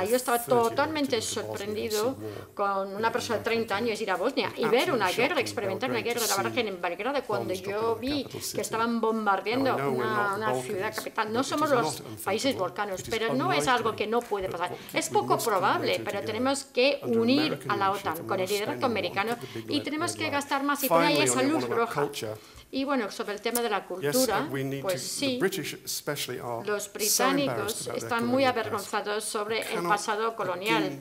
Yo estaba totalmente sorprendido con una persona de 30 años ir a Bosnia y ver una guerra, experimentar una guerra. La verdad que en Belgrado, cuando yo vi que estaban bombardeando una ciudad capital, no somos los países volcanos, pero no es algo que no puede pasar. Es poco probable, pero tenemos que unir a la OTAN con el liderazgo americano y tenemos que gastar más y poner ahí esa luz roja. Y bueno, sobre el tema de la cultura, pues sí, los británicos están muy avergonzados sobre el pasado colonial.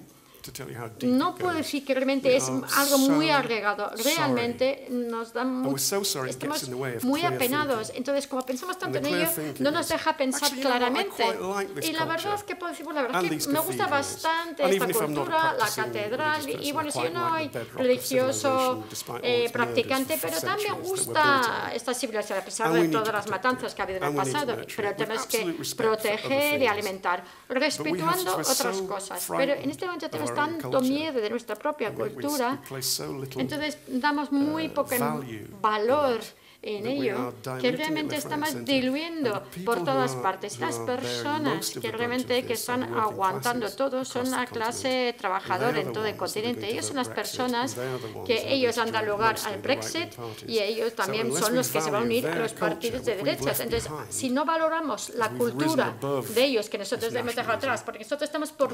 No puedo decir que realmente es algo muy agregado. Realmente estamos muy apenados. Entonces, como pensamos tanto en ello, no nos deja pensar claramente. Y la verdad es que puedo decir, la verdad es que me gusta bastante esta cultura, la catedral, y bueno, si yo no soy religioso practicante, pero también me gusta esta civilización, a pesar de todas las matanzas que ha habido en el pasado, pero tenemos que proteger y alimentar, respetuando otras cosas. Pero en este momento tenemos tanto miedo de nuestra propia cultura, entonces damos muy poco valor en ello, que realmente estamos diluyendo por todas partes. Las personas que realmente están aguantando todo son la clase trabajadora en todo el continente. Ellos son las personas que ellos han dado lugar al Brexit y ellos también son los que se van a unir a los partidos de derechas. Entonces, si no valoramos la cultura de ellos, que nosotros debemos dejar atrás, porque nosotros estamos por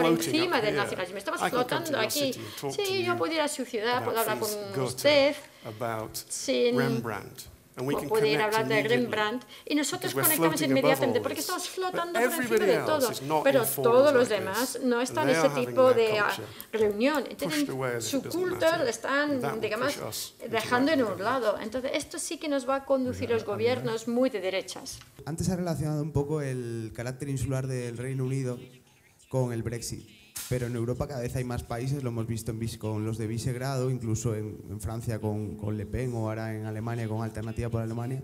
encima del nacionalismo, estamos flotando aquí. Si yo puedo ir a su ciudad, puedo hablar con usted, o poder hablar de Rembrandt, y nosotros conectamos inmediatamente porque estamos flotando por encima de todo, pero todos los demás no están en ese tipo de reunión. Entonces, su culto lo están, digamos, dejando en un lado. Entonces, esto sí que nos va a conducir los gobiernos muy de derechas. Antes ha relacionado un poco el carácter insular del Reino Unido con el Brexit. Pero en Europa cada vez hay más países, lo hemos visto con los de Visegrado, incluso en Francia con Le Pen o ahora en Alemania con Alternativa por Alemania,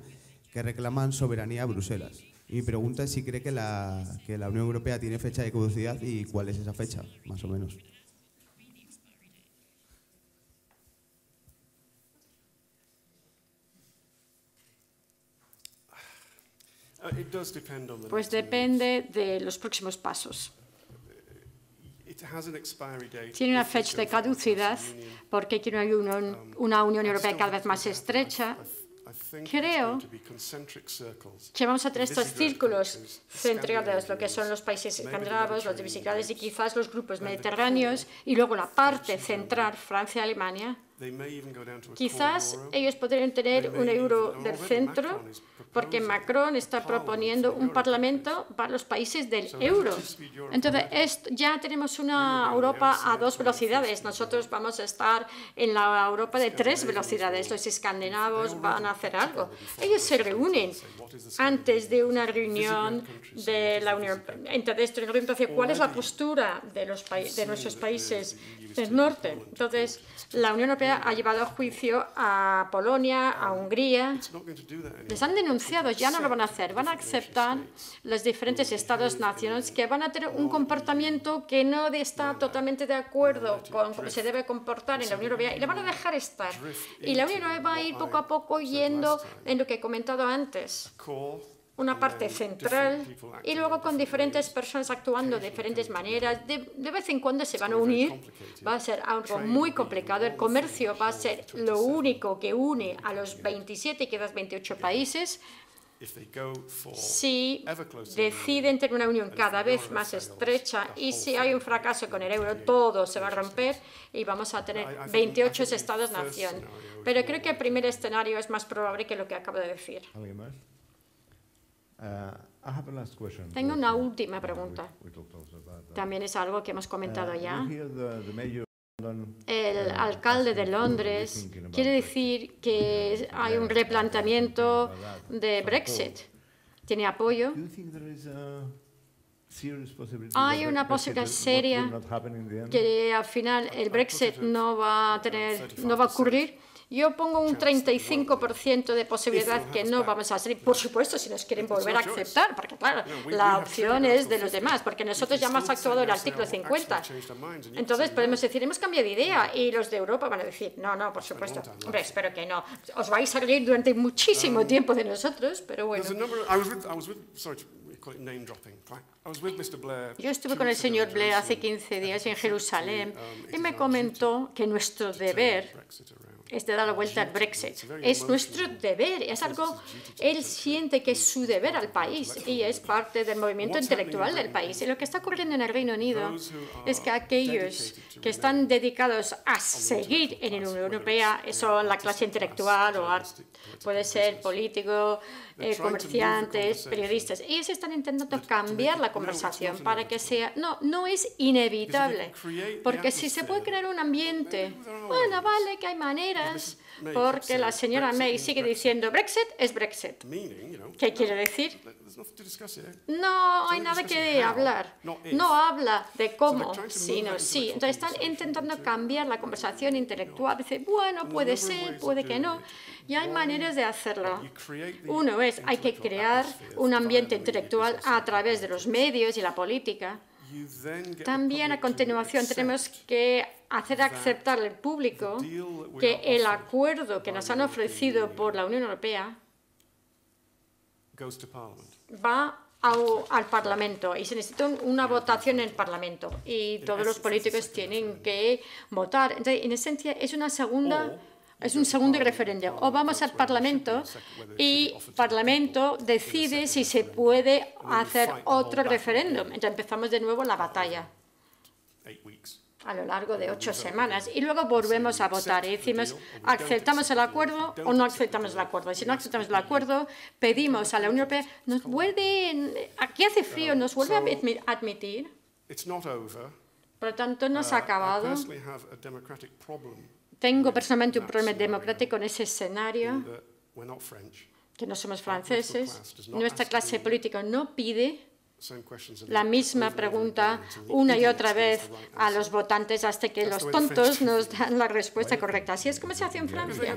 que reclaman soberanía a Bruselas. Y mi pregunta es si cree que la Unión Europea tiene fecha de caducidad y cuál es esa fecha, más o menos. Pues depende de los próximos pasos. Tiene una fecha de caducidad porque quiere una Unión Europea cada vez más estrecha. Creo que vamos a tener estos círculos centrados, lo que son los países escandinavos, los de Visegrado y quizás los grupos mediterráneos, y luego la parte central, Francia y Alemania. Quizás ellos podrían tener un euro del centro, porque Macron está proponiendo un parlamento para los países del euro. Entonces, ya tenemos una Europa a 2 velocidades. Nosotros vamos a estar en la Europa de 3 velocidades. Los escandinavos van a hacer algo. Ellos se reúnen antes de una reunión de la Unión. Entonces, ¿cuál es la postura de nuestros países del norte? Entonces, la Unión Europea ha llevado a juicio a Polonia, a Hungría. Les han denunciado, ya no lo van a hacer. Van a aceptar los diferentes estados-naciones que van a tener un comportamiento que no está totalmente de acuerdo con cómo se debe comportar en la Unión Europea y le van a dejar estar. Y la Unión Europea va a ir poco a poco yendo en lo que he comentado antes. Una parte central y luego con diferentes personas actuando de diferentes maneras. De vez en cuando se van a unir. Va a ser algo muy complicado. El comercio va a ser lo único que une a los 27 y quizás 28 países. Si deciden tener una unión cada vez más estrecha y si hay un fracaso con el euro, todo se va a romper y vamos a tener 28 estados-nación. Pero creo que el primer escenario es más probable que lo que acabo de decir. Tengo una última pregunta. También es algo que hemos comentado ya. El alcalde de Londres quiere decir que hay un replanteamiento de Brexit. ¿Tiene apoyo? Hay una posibilidad seria que al final el Brexit no va a ocurrir. Yo pongo un 35% de posibilidad que no vamos a salir. Por supuesto, si nos quieren volver a aceptar, porque claro, la opción es de los demás, porque nosotros ya hemos actuado el artículo 50. Entonces podemos decir, hemos cambiado de idea, y los de Europa van a decir, no, por supuesto. Hombre, espero que no. Os vais a reír durante muchísimo tiempo de nosotros, pero bueno. Yo estuve con el señor Blair hace 15 días en Jerusalén y me comentó que nuestro deber es de dar la vuelta al Brexit. Es nuestro deber, es algo, él siente que es su deber al país y es parte del movimiento intelectual del país. Y lo que está ocurriendo en el Reino Unido es que aquellos que están dedicados a seguir en la Unión Europea, son la clase intelectual o puede ser político, comerciantes, periodistas, ellos están intentando cambiar la conversación para que sea... No es inevitable, porque si se puede crear un ambiente, bueno, vale, que hay maneras, porque la señora May sigue diciendo Brexit es Brexit. ¿Qué quiere decir? No hay nada que hablar. No habla de cómo, sino sí. Entonces están intentando cambiar la conversación intelectual. Dice, bueno, puede ser, puede que no. Y hay maneras de hacerlo. Uno es, hay que crear un ambiente intelectual a través de los medios y la política. También a continuación tenemos que hacer aceptar al público que el acuerdo que nos han ofrecido por la Unión Europea va al Parlamento y se necesita una votación en el Parlamento y todos los políticos tienen que votar. Entonces, en esencia, es un segundo referéndum. O vamos al Parlamento y el Parlamento decide si se puede hacer otro referéndum. Entonces empezamos de nuevo la batalla a lo largo de 8 semanas y luego volvemos a votar y decimos, ¿aceptamos el acuerdo o no aceptamos el acuerdo? Y si no aceptamos el acuerdo, pedimos a la Unión Europea, aquí hace frío, nos vuelve a admitir. Por lo tanto, no se ha acabado. Tengo personalmente un problema democrático en ese escenario, que no somos franceses. Nuestra clase política no pide la misma pregunta una y otra vez a los votantes hasta que los tontos nos dan la respuesta correcta. Así es como se hace en Francia.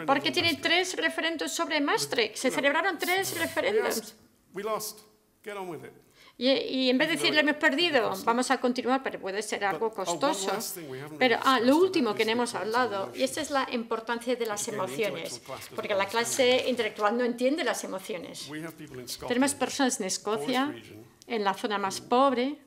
Porque tienen 3 referéndums sobre Maastricht. Se celebraron 3 referéndums. Y en vez de decirle hemos perdido, vamos a continuar, pero puede ser algo costoso. Pero lo último que no hemos hablado, y esta es la importancia de las emociones, porque la clase intelectual no entiende las emociones. Tenemos personas en Escocia, en la zona más pobre,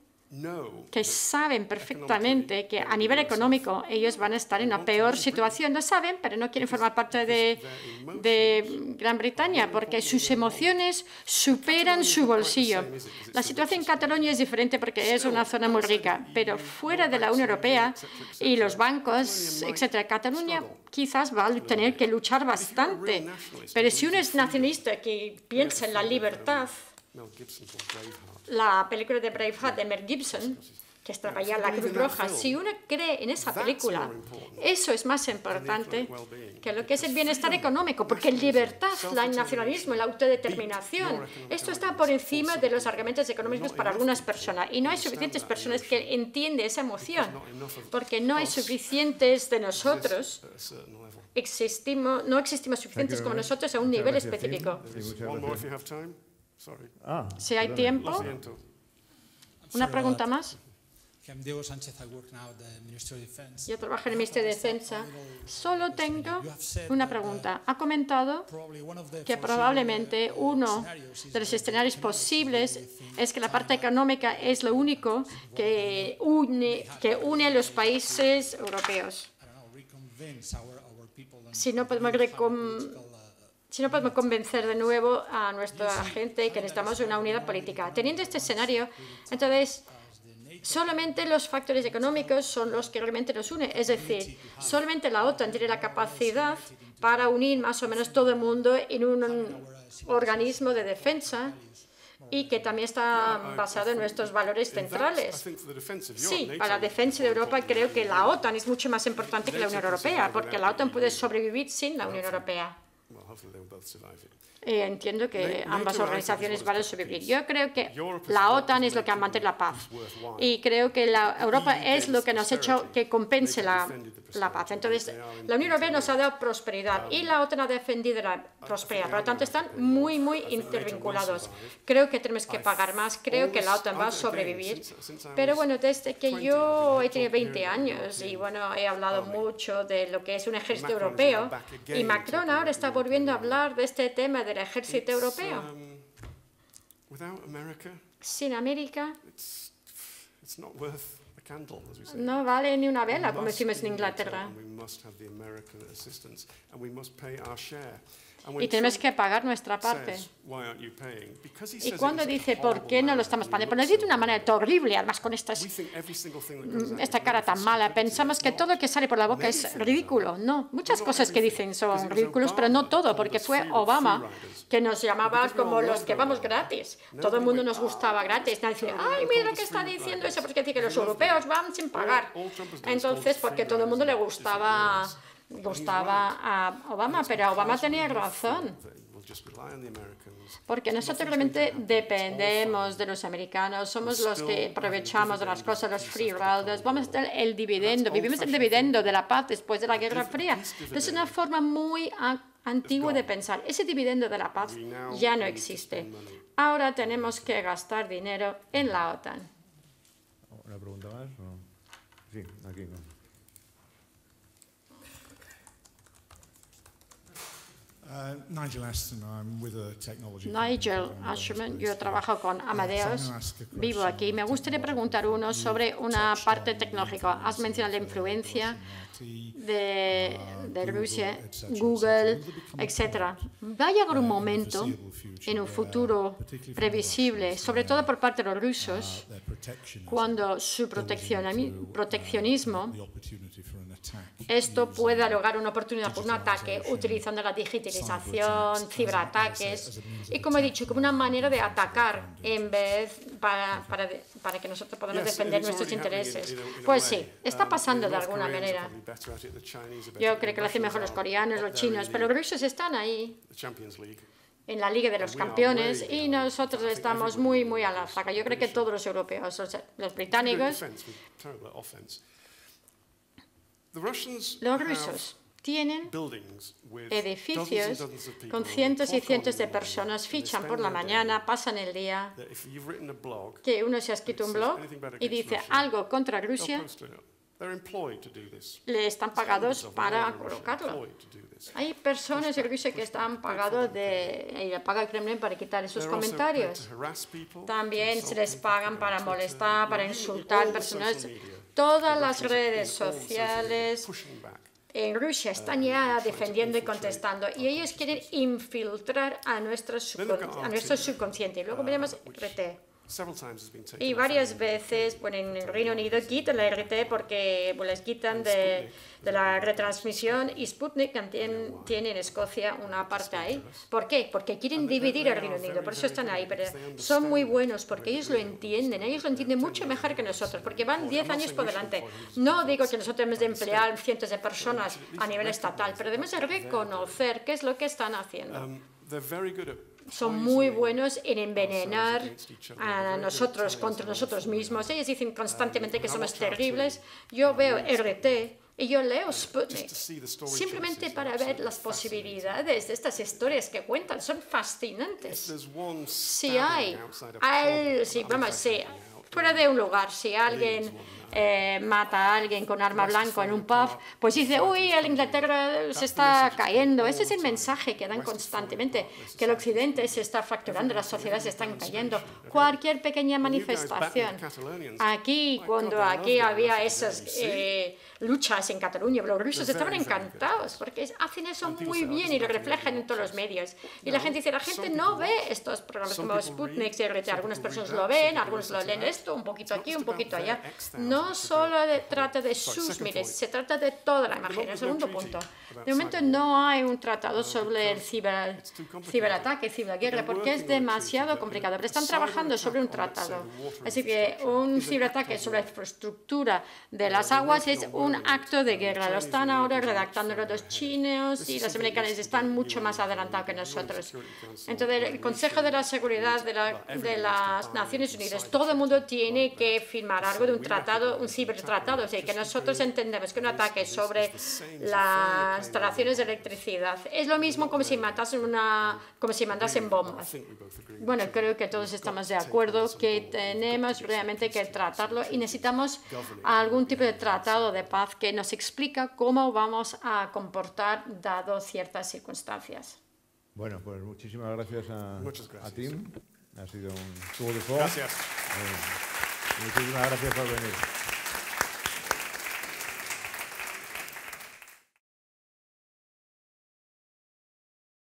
que saben perfectamente que a nivel económico ellos van a estar en una peor situación. Lo saben, pero no quieren formar parte de Gran Bretaña porque sus emociones superan su bolsillo. La situación en Cataluña es diferente porque es una zona muy rica, pero fuera de la Unión Europea y los bancos, etcétera, Cataluña quizás va a tener que luchar bastante. Pero si uno es nacionalista que piensa en la libertad, la película de Braveheart de Mel Gibson, que estaba ya en la Cruz Roja, si uno cree en esa película, eso es más importante que lo que es el bienestar económico, porque libertad, el nacionalismo, la autodeterminación, esto está por encima de los argumentos económicos para algunas personas, y no hay suficientes personas que entienden esa emoción, porque no hay suficientes de nosotros, no existimos suficientes como nosotros a un nivel específico. Si hay tiempo, una pregunta más. Yo trabajo en el Ministerio de Defensa. Solo tengo una pregunta. Ha comentado que probablemente uno de los escenarios posibles es que la parte económica es lo único que une a los países europeos. Si no podemos convencer de nuevo a nuestra gente que necesitamos una unidad política. Teniendo este escenario, entonces, solamente los factores económicos son los que realmente nos unen. Es decir, solamente la OTAN tiene la capacidad para unir más o menos todo el mundo en un organismo de defensa y que también está basado en nuestros valores centrales. Sí, para la defensa de Europa creo que la OTAN es mucho más importante que la Unión Europea, porque la OTAN puede sobrevivir sin la Unión Europea. Entiendo que ambas organizaciones van a sobrevivir. Yo creo que la OTAN es lo que mantiene la paz y creo que la Europa es lo que nos ha hecho que compense la paz. Entonces, la Unión Europea nos ha dado prosperidad y la OTAN ha defendido la prosperidad. Por lo tanto, están muy, muy intervinculados. Creo que tenemos que pagar más. Creo que la OTAN va a sobrevivir. Pero bueno, desde que yo he tenido 20 años y bueno, he hablado mucho de lo que es un ejército europeo y Macron ahora está volviendo a hablar de este tema del ejército europeo. Sin América No vale ni una vela, como decimos en Inglaterra. Y tenemos que pagar nuestra parte. Y cuando dice, ¿por qué no lo estamos pagando? Pues lo dice de una manera horrible, además con esta cara tan mala. Pensamos que todo lo que sale por la boca es ridículo. No, muchas cosas que dicen son ridículos, pero no todo, porque fue Obama que nos llamaba como los que vamos gratis. Todo el mundo nos gustaba gratis. Nadie decía, ay, mira lo que está diciendo eso, porque dice que los europeos van sin pagar. Entonces, porque todo el mundo le gustaba a Obama, pero Obama tenía razón. Porque nosotros realmente dependemos de los americanos, somos los que aprovechamos de las cosas, los free riders, vamos a tener el dividendo, vivimos el dividendo de la paz después de la Guerra Fría. Es una forma muy antigua de pensar. Ese dividendo de la paz ya no existe. Ahora tenemos que gastar dinero en la OTAN. ¿Una pregunta más? Sí, aquí no. Nigel Ashman, yo trabajo con Amadeus, vivo aquí. Me gustaría preguntar uno sobre una parte tecnológica. Has mencionado la influencia de Rusia, Google, etc. ¿Va a llegar un momento en un futuro previsible, sobre todo por parte de los rusos, cuando su proteccionismo, esto pueda lograr una oportunidad por un ataque utilizando la digitalización, ciberataques y, como he dicho, como una manera de atacar en vez para que nosotros podamos defender nuestros intereses? Pues sí, está pasando de alguna manera. Yo creo que lo hacen mejor los coreanos, los chinos, pero los rusos están ahí en la Liga de los Campeones y nosotros estamos muy, muy a la zaga. Yo creo que todos los europeos, los británicos, los rusos tienen edificios con cientos y cientos de personas, fichan por la mañana, pasan el día, que uno se ha escrito un blog y dice algo contra Rusia, le están pagados para colocarlo. Hay personas en Rusia que están pagados y le paga el Kremlin para quitar esos comentarios. También se les pagan para molestar, para insultar personas. Todas las redes sociales en Rusia están ya defendiendo y contestando, y ellos quieren infiltrar a nuestro subconsciente. Y luego veremos RT. Y varias veces, bueno, en el Reino Unido quitan la RT porque les quitan de la retransmisión, y Sputnik tiene en Escocia una parte ahí. ¿Por qué? Porque quieren dividir el Reino Unido, por eso están ahí. Pero son muy buenos porque ellos lo entienden mucho mejor que nosotros, porque van 10 años por delante. No digo que nosotros debemos de emplear cientos de personas a nivel estatal, pero debemos de reconocer qué es lo que están haciendo. Son muy buenos en envenenar a nosotros contra nosotros mismos. Ellos dicen constantemente que somos terribles. Yo veo RT y yo leo Sputnik simplemente para ver las posibilidades de estas historias que cuentan. Son fascinantes. Si fuera de un lugar, si alguien mata a alguien con arma blanca en un pub, pues dice, uy, Inglaterra se está cayendo. Ese es el mensaje que dan constantemente, que el Occidente se está fracturando, las sociedades se están cayendo. Cualquier pequeña manifestación. Cuando había esas luchas en Cataluña, los rusos estaban encantados porque hacen eso muy bien y lo reflejan en todos los medios. Y la gente dice, la gente no ve estos programas como Sputnik y RT. Algunas personas lo ven, algunos lo leen esto, un poquito aquí, un poquito allá. No solo trata de sus miles, se trata de toda la imagen. El segundo punto. De momento no hay un tratado sobre el ciberataque, ciberguerra, porque es demasiado complicado. Pero están trabajando sobre un tratado. Así que un ciberataque sobre la infraestructura de las aguas es un acto de guerra. Lo están ahora redactando los chinos y los americanos. Están mucho más adelantados que nosotros. Entonces, el Consejo de la Seguridad de las Naciones Unidas, todo el mundo tiene que firmar algo de un tratado, un cibertratado, o sea, que nosotros entendemos que un ataque sobre las instalaciones de electricidad es lo mismo como si mandasen bombas. Bueno, creo que todos estamos de acuerdo que tenemos realmente que tratarlo y necesitamos algún tipo de tratado de paz que nos explica cómo vamos a comportar dado ciertas circunstancias. Bueno, pues muchísimas gracias a Tim. Ha sido un tour de force. Gracias. Muchísimas gracias por venir.